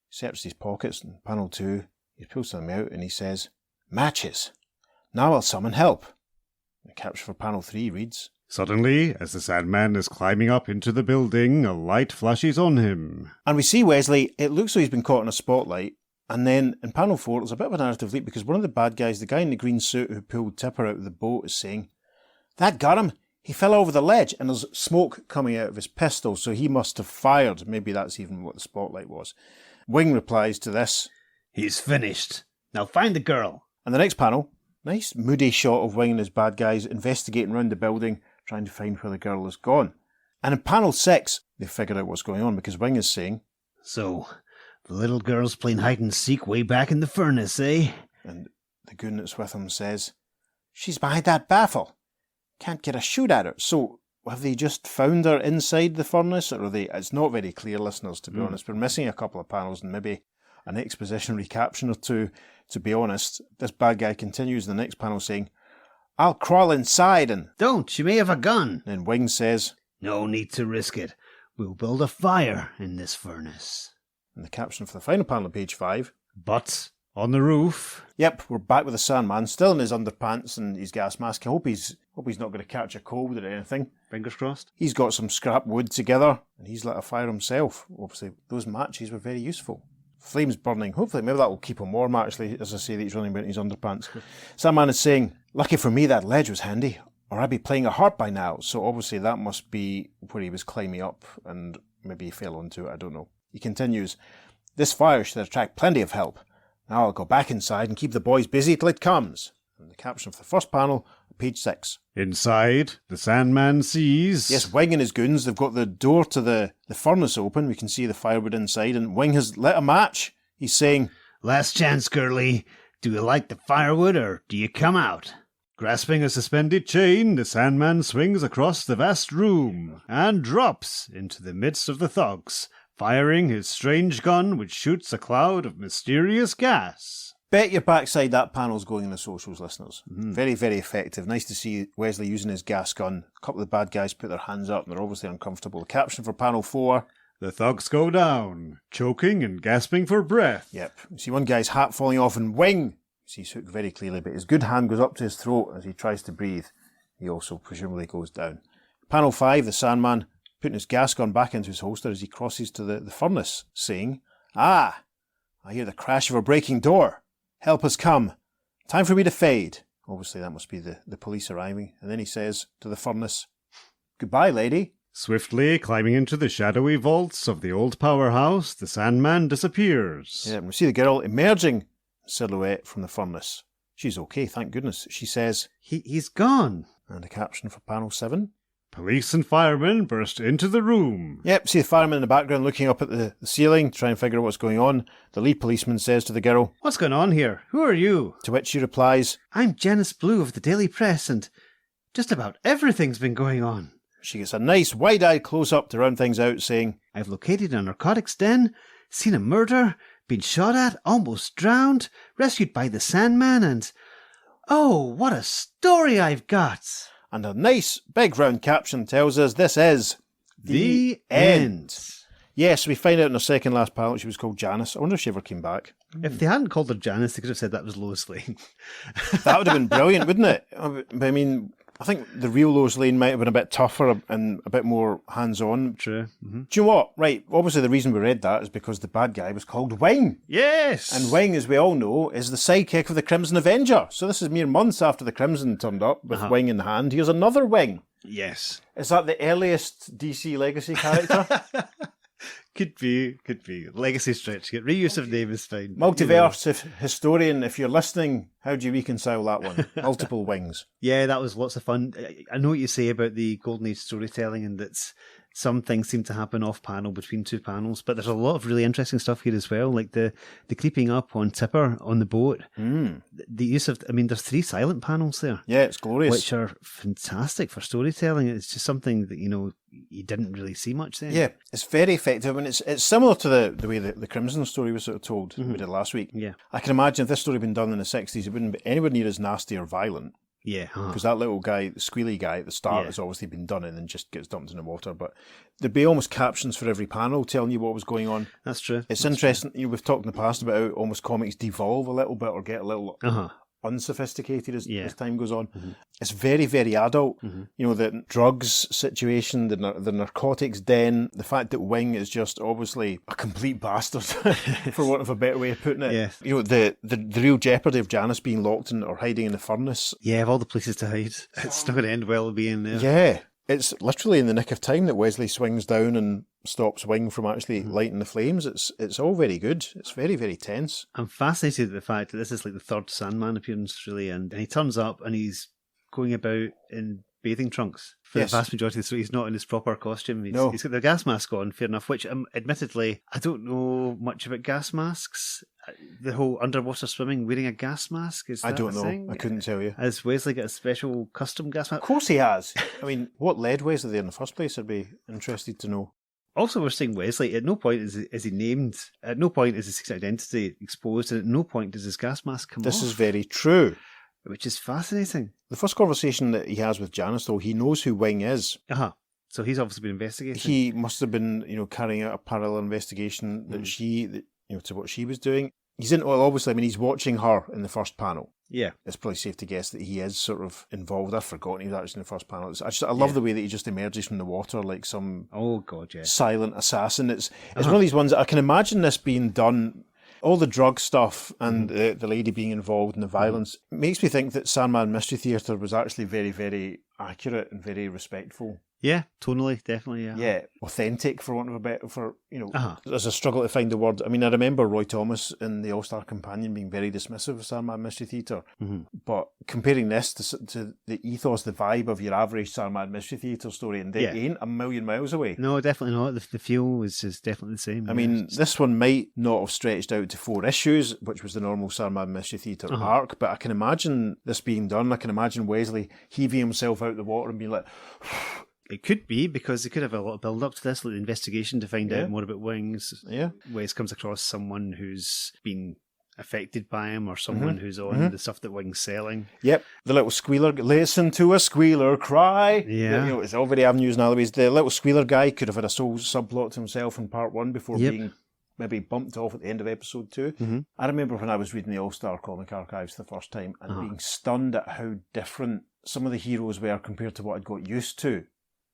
He searches his pockets. In panel 2, he pulls them out and he says, "Matches. Now I'll summon help." The caption for panel 3 reads, Suddenly, as the Sandman is climbing up into the building, a light flashes on him. and we see Wesley. It looks like he's been caught in a spotlight. And then in panel 4, there's a bit of a narrative leap because one of the bad guys, the guy in the green suit who pulled Tipper out of the boat, is saying, "That got him. He fell over the ledge," and there's smoke coming out of his pistol, so he must have fired. Maybe that's even what the spotlight was. Wing replies to this, "He's finished. Now find the girl." and the next panel, nice moody shot of Wing and his bad guys investigating around the building, trying to find where the girl has gone. And in panel 6, they figured out what's going on because Wing is saying, "So, the little girl's playing hide and seek way back in the furnace, eh?" and the goon that's with him says, "She's behind that baffle. Can't get a shoot at her." So have they just found her inside the furnace, or are they? It's not very clear, listeners, to be honest. We're missing a couple of panels and maybe an exposition recaption or two, to be honest. This bad guy continues in the next panel saying, "I'll crawl inside," and "Don't, she may have a gun." then Wing says, "No need to risk it. We'll build a fire in this furnace." and the caption for the final panel of page 5, But on the roof... "Yep, we're back with the Sandman, still in his underpants and his gas mask. I hope he's not going to catch a cold or anything. Fingers crossed. He's got some scrap wood together, and he's lit a fire himself. Obviously, those matches were very useful. Flames burning. Hopefully, maybe that will keep him warm, actually, as I say that he's running about in his underpants. Sandman is saying, "Lucky for me that ledge was handy, or I'd be playing a harp by now." So obviously that must be where he was climbing up, and maybe he fell onto it, I don't know. He continues, "This fire should attract plenty of help. Now I'll go back inside and keep the boys busy till it comes." And the caption for the first panel, page 6. Inside, the Sandman sees... Yes, Wing and his goons, they've got the door to the furnace open. We can see the firewood inside, and Wing has lit a match. He's saying, "Last chance, girlie. Do you like the firewood, or do you come out?" Grasping a suspended chain, the Sandman swings across the vast room and drops into the midst of the thugs, firing his strange gun which shoots a cloud of mysterious gas. bet your backside that panel's going in the socials, listeners. Very, very effective. Nice to see Wesley using his gas gun. A couple of the bad guys put their hands up and they're obviously uncomfortable. The caption for panel 4. The thugs go down, choking and gasping for breath. Yep. You see one guy's hat falling off and Wing. You see he's hooked very clearly, but his good hand goes up to his throat as he tries to breathe. He also presumably goes down. Panel 5, the Sandman putting his gas gun back into his holster as he crosses to the furnace, saying, "Ah, I hear the crash of a breaking door. Help has come. Time for me to fade." Obviously that must be the police arriving. And then he says to the furnace, "Goodbye, lady." Swiftly climbing into the shadowy vaults of the old powerhouse, the Sandman disappears. Yeah, and we see the girl emerging in silhouette from the furnace. She's okay, thank goodness. She says, He's gone. and a caption for panel 7. Police and firemen burst into the room. Yep, see the fireman in the background looking up at the ceiling to try and figure out what's going on. The lead policeman says to the girl, "What's going on here? Who are you?" to which she replies, "I'm Janice Blue of the Daily Press, and just about everything's been going on. she gets a nice wide-eyed close-up to round things out, saying, I've located a narcotics den, seen a murder, been shot at, almost drowned, rescued by the Sandman, and... oh, what a story I've got!" and a nice big round caption tells us this is The end. Yes, we find out in the second last panel she was called Janice. I wonder if she ever came back. If they hadn't called her Janice, they could have said that was Lois Lane. That would have been brilliant, wouldn't it? But I mean, I think the real Lois Lane might have been a bit tougher and a bit more hands-on. True. Do you know what? Right, obviously the reason we read that is because the bad guy was called Wing. Yes! And Wing, as we all know, is the sidekick of the Crimson Avenger. So this is mere months after the Crimson turned up with Wing in hand. Here's another Wing. Yes. Is that the earliest DC Legacy character? Could be. Legacy stretching it. Reuse of name is fine. Multiverse historian, if you're listening, how do you reconcile that one? Multiple wings. Yeah, that was lots of fun. I know what you say about the Golden Age storytelling, and that's some things seem to happen off panel between two panels, but there's a lot of really interesting stuff here as well, like the creeping up on Tipper on the boat. The use of, there's 3 silent panels there. Yeah, it's glorious. Which are fantastic for storytelling. It's just something that, you didn't really see much then. Yeah, it's very effective, and it's similar to the way the Crimson story was sort of told we did last week. Yeah. I can imagine if this story had been done in the 60s, it wouldn't be anywhere near as nasty or violent. Yeah. Because that little guy, the squealy guy at the start, has obviously been done in and just gets dumped in the water. But there'd be almost captions for every panel telling you what was going on. That's true. It's interesting. We've talked in the past about how almost comics devolve a little bit or get a little unsophisticated as time goes on. It's very, very adult. The drugs situation, the narcotics den, the fact that Wing is just obviously a complete bastard, for want of a better way of putting it. Yes. The real jeopardy of Janice being locked in or hiding in the furnace. Yeah, of all the places to hide, it's not going to end well being there. Yeah. It's literally in the nick of time that Wesley swings down and stops Wing from actually lighting the flames. It's all very good. It's very, very tense. I'm fascinated with the fact that this is like the third Sandman appearance, really, and he turns up and he's going about in bathing trunks for the vast majority of the story. He's not in his proper costume. He's got the gas mask on, fair enough, which admittedly, I don't know much about gas masks. The whole underwater swimming wearing a gas mask, is that I don't know. thing? I couldn't tell you. Has Wesley got a special custom gas mask? Of course he has. What led Wesley there in the first place? I'd be interested to know. Also, we're saying Wesley, at no point is he named, at no point is his secret identity exposed, and at no point does his gas mask come off. This is very true. Which is fascinating. The first conversation that he has with Janice, though, he knows who Wing is. So he's obviously been investigating. He must have been, carrying out a parallel investigation that to what she was doing. He's obviously, he's watching her in the first panel. Yeah. It's probably safe to guess that he is sort of involved. I've forgotten he was actually in the first panel. I love the way that he just emerges from the water like some silent assassin. It's one of these ones that I can imagine this being done. All the drug stuff and the lady being involved in the violence makes me think that Sandman Mystery Theatre was actually very, very accurate and very respectful. Yeah, tonally, definitely, yeah. Yeah, authentic, for want of a better, there's a struggle to find the word. I remember Roy Thomas in the All-Star Companion being very dismissive of Sandman Mystery Theatre, but comparing this to the ethos, the vibe of your average Sandman Mystery Theatre story, and they ain't a million miles away. No, definitely not. The feel is definitely the same. This one might not have stretched out to 4 issues, which was the normal Sandman Mystery Theatre arc, but I can imagine this being done. I can imagine Wesley heaving himself out the water and being like... It could be, because they could have a lot of build up to this, like the investigation to find out more about Wings. Yeah. Wes comes across someone who's been affected by him, or someone who's on the stuff that Wing's selling. Yep. The little squealer, listen to a squealer cry. Yeah. It's all very avenues and alleyways. The little squealer guy could have had a sole subplot to himself in part 1 before being maybe bumped off at the end of episode 2. I remember when I was reading the All-Star Comic Archives the first time and being stunned at how different some of the heroes were compared to what I'd got used to.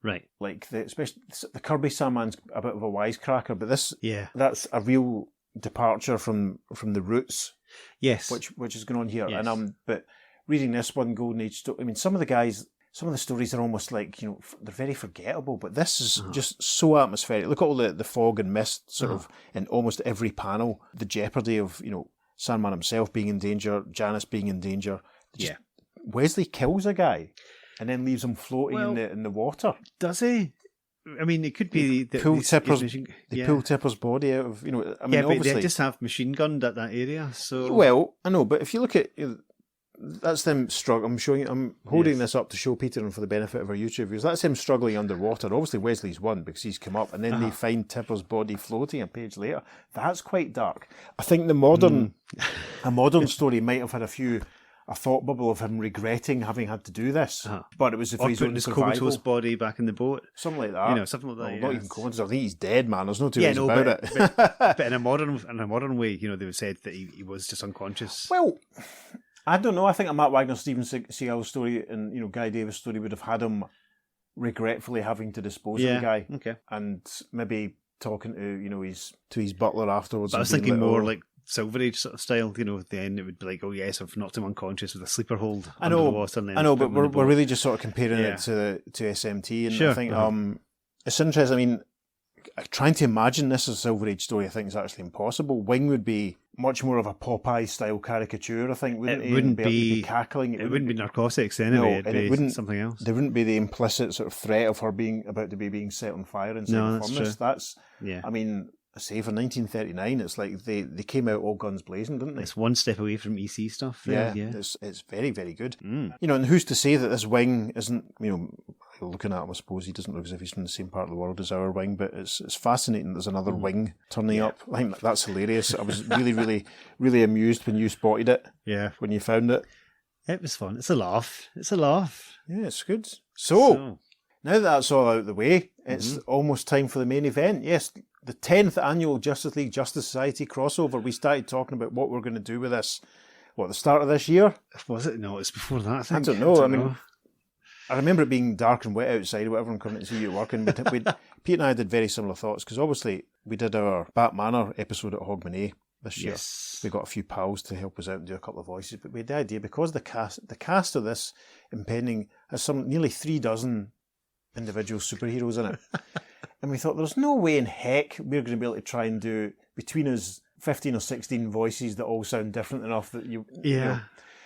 Right. Like, especially the Kirby Sandman's a bit of a wisecracker, but this, that's a real departure from the roots. Yes. Which is going on here. Yes. But reading this one, Golden Age story, some of the stories are almost like, they're very forgettable, but this is just so atmospheric. Look at all the fog and mist sort of in almost every panel. The jeopardy of, Sandman himself being in danger, Janice being in danger. Wesley kills a guy and then leaves him floating in the water. Does he? It could be pull Tipper's body out of but they just have machine gunned at that area. So well, I know, but if you look at that's them struggling. I'm holding this up to show Peter and for the benefit of our YouTube viewers. That's him struggling underwater. Obviously, Wesley's won because he's come up, and then they find Tipper's body floating a page later. That's quite dark. I think a modern story might have had a thought bubble of him regretting having had to do this, but it was for his own survival. Comatose body back in the boat, something like that. Something like that. Well, not even comatose. I think he's dead, man. There's no two ways about it. But in a modern way, they have said that he was just unconscious. Well, I don't know. I think a Matt Wagner, Steven Seagal story, and Guy Davis story would have had him regretfully having to dispose of the guy, and maybe talking to his butler afterwards. But I was thinking more like Silver Age sort of style, at the end it would be like, I've knocked him unconscious with a sleeper hold under the water. And then I know, but we're really just sort of comparing it to SMT, and I think it's interesting. trying to imagine this as a Silver Age story, I think is actually impossible. Wing would be much more of a Popeye style caricature, I think, wouldn't it? Wouldn't Be be cackling. It wouldn't be narcotics anyway. No, It'd be something else. There wouldn't be the implicit sort of threat of her being set on fire inside No, the that's furnace. true. That's, Yeah. I mean, say for 1939, it's like they came out all guns blazing, didn't they? It's one step away from EC stuff. There. Yeah. It's very, very good. Mm. You know, and who's to say that this Wing isn't, you know, looking at him, I suppose he doesn't look as if he's from the same part of the world as our Wing, but it's fascinating that there's another Wing turning up. I think that's hilarious. I was really, really, really amused when you spotted it. Yeah. When you found it. It was fun. It's a laugh. It's a laugh. Yeah, it's good. So now that that's all out of the way, it's almost time for the main event. Yes, the 10th annual Justice League Justice Society crossover. We started talking about what we're going to do with this, at the start of this year? Was it? No, it's before that, I think. I don't know. I remember it being dark and wet outside, whatever, and coming to see you at work. And Pete and I did very similar thoughts, because obviously we did our Bat Manor episode at Hogmanay this year. Yes. We got a few pals to help us out and do a couple of voices, but we had the idea, because the cast of this impending has nearly 3 dozen individual superheroes in it. And we thought, there's no way in heck we're going to be able to try and do, between us, 15 or 16 voices that all sound different enough that you... Yeah. You know.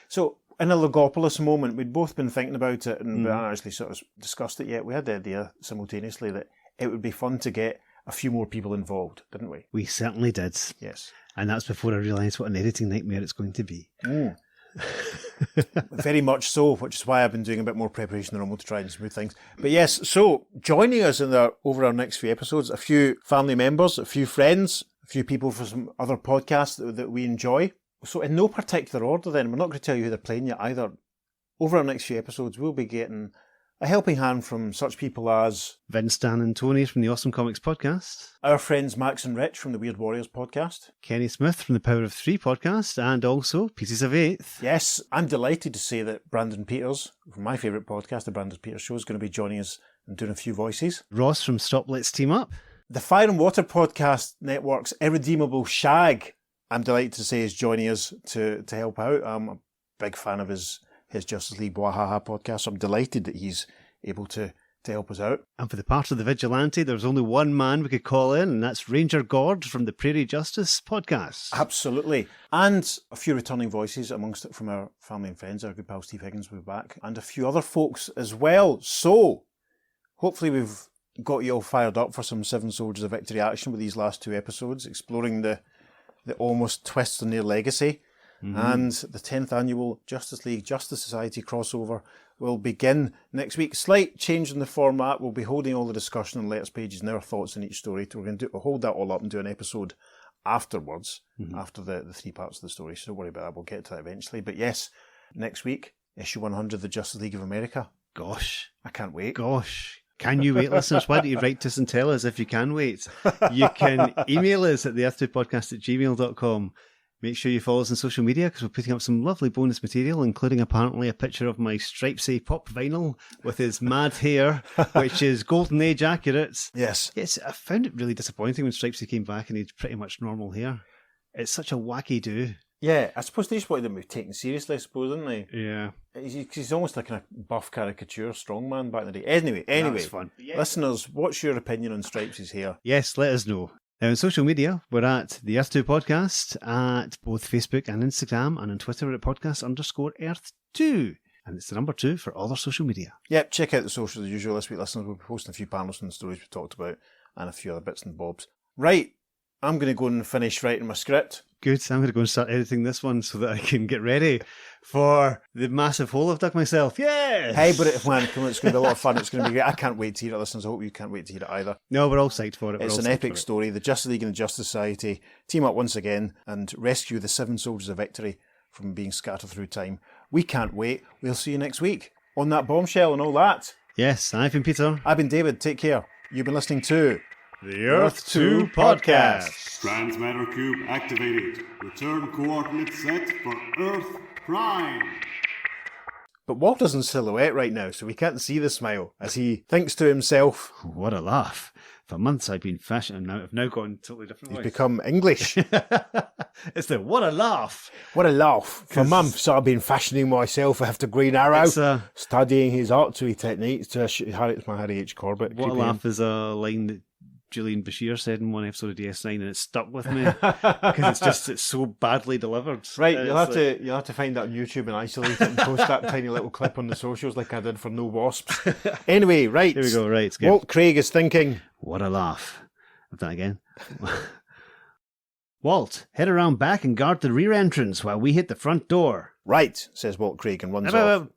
So, in a Logopolis moment, we'd both been thinking about it, and we hadn't actually sort of discussed it yet. We had the idea simultaneously that it would be fun to get a few more people involved, didn't we? We certainly did. Yes. And that's before I realised what an editing nightmare it's going to be. Very much so, which is why I've been doing a bit more preparation than normal to try and smooth things. But yes, so joining us over our next few episodes, a few family members, a few friends, a few people from some other podcasts that we enjoy. So in no particular order then, we're not going to tell you who they're playing yet either. Over our next few episodes, we'll be getting a helping hand from such people as Vince, Dan and Tony from the Awesome Comics podcast. our friends Max and Rich from the Weird Warriors podcast. Kenny Smith from the Power of Three podcast, and also Pieces of Eighth. Yes, I'm delighted to say that Brandon Peters, from my favourite podcast, the Brandon Peters Show, is going to be joining us and doing a few voices. Ross from Stop Let's Team Up. The Fire and Water Podcast Network's Irredeemable Shag, I'm delighted to say, is joining us to help out. I'm a big fan of his Justice League Wahaha podcast, so I'm delighted that he's able to help us out. And for the part of the vigilante, there's only one man we could call in, and that's Ranger Gord from the Prairie Justice podcast. Absolutely. And a few returning voices amongst it from our family and friends. Our good pal Steve Higgins will be back, and a few other folks as well. So, hopefully we've got you all fired up for some Seven Soldiers of Victory action with these last 2 episodes, exploring the almost twists in their legacy. And the 10th annual Justice League Justice Society crossover will begin next week. Slight change in the format. We'll be holding all the discussion on letters pages and our thoughts on each story. We're going to hold that all up and do an episode afterwards, after the 3 parts of the story. So don't worry about that. We'll get to that eventually. But yes, next week, issue 100 of the Justice League of America. Gosh. I can't wait. Gosh. Can you wait, listeners? Why don't you write to us and tell us if you can wait? You can email us at theearth2podcast@gmail.com. Make sure you follow us on social media, because we're putting up some lovely bonus material, including apparently a picture of my Stripesy pop vinyl with his mad hair, which is Golden Age accurate. Yes. Yes, I found it really disappointing when Stripesy came back and he had pretty much normal hair. It's such a wacky do. Yeah, I suppose they just wanted him to be taken seriously, I suppose, didn't they? Yeah. He's almost like a buff caricature strongman back in the day. Anyway, That's fun. Listeners, what's your opinion on Stripes' hair? Yes, let us know. Now, on social media, we're at the Earth 2 Podcast at both Facebook and Instagram, and on Twitter at podcast_Earth2. And it's the number 2 for all our social media. Yep, check out the socials as usual this week, listeners. We'll be posting a few panels from the stories we talked about and a few other bits and bobs. Right, I'm going to go and finish writing my script. Good, I'm going to go and start editing this one so that I can get ready for the massive hole I've dug myself. Yes! Hey, but it's going to be a lot of fun. It's going to be great. I can't wait to hear it, listeners. I hope you can't wait to hear it either. No, we're all psyched for it. It's an epic story. The Justice League and the Justice Society team up once again and rescue the 7 Soldiers of Victory from being scattered through time. We can't wait. We'll see you next week on that bombshell and all that. Yes, I've been Peter. I've been David. Take care. You've been listening to The Earth 2 Podcast. Strands matter cube activated. Return coordinates set for Earth Prime. But Walter's in silhouette right now, so we can't see the smile as he thinks to himself. What a laugh. For months I've been fashioning, now I've now gone totally different He's way. become English. It's the what a laugh. What a laugh. For months I've been fashioning myself after Green Arrow, studying his archery techniques to Harry H. Corbett. What a laugh is a line that Julian Bashir said in one episode of DS9, and it stuck with me because it's so badly delivered. Right, you'll have to find that on YouTube and isolate it and post that tiny little clip on the socials like I did for No Wasps. Anyway, right. Here we go, right. It's good. Walt Craig is thinking. What a laugh. I've done it again. Walt, head around back and guard the rear entrance while we hit the front door. Right, says Walt Craig and runs off.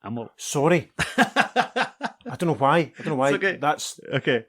I'm Sorry. I don't know why. It's okay. That's Okay.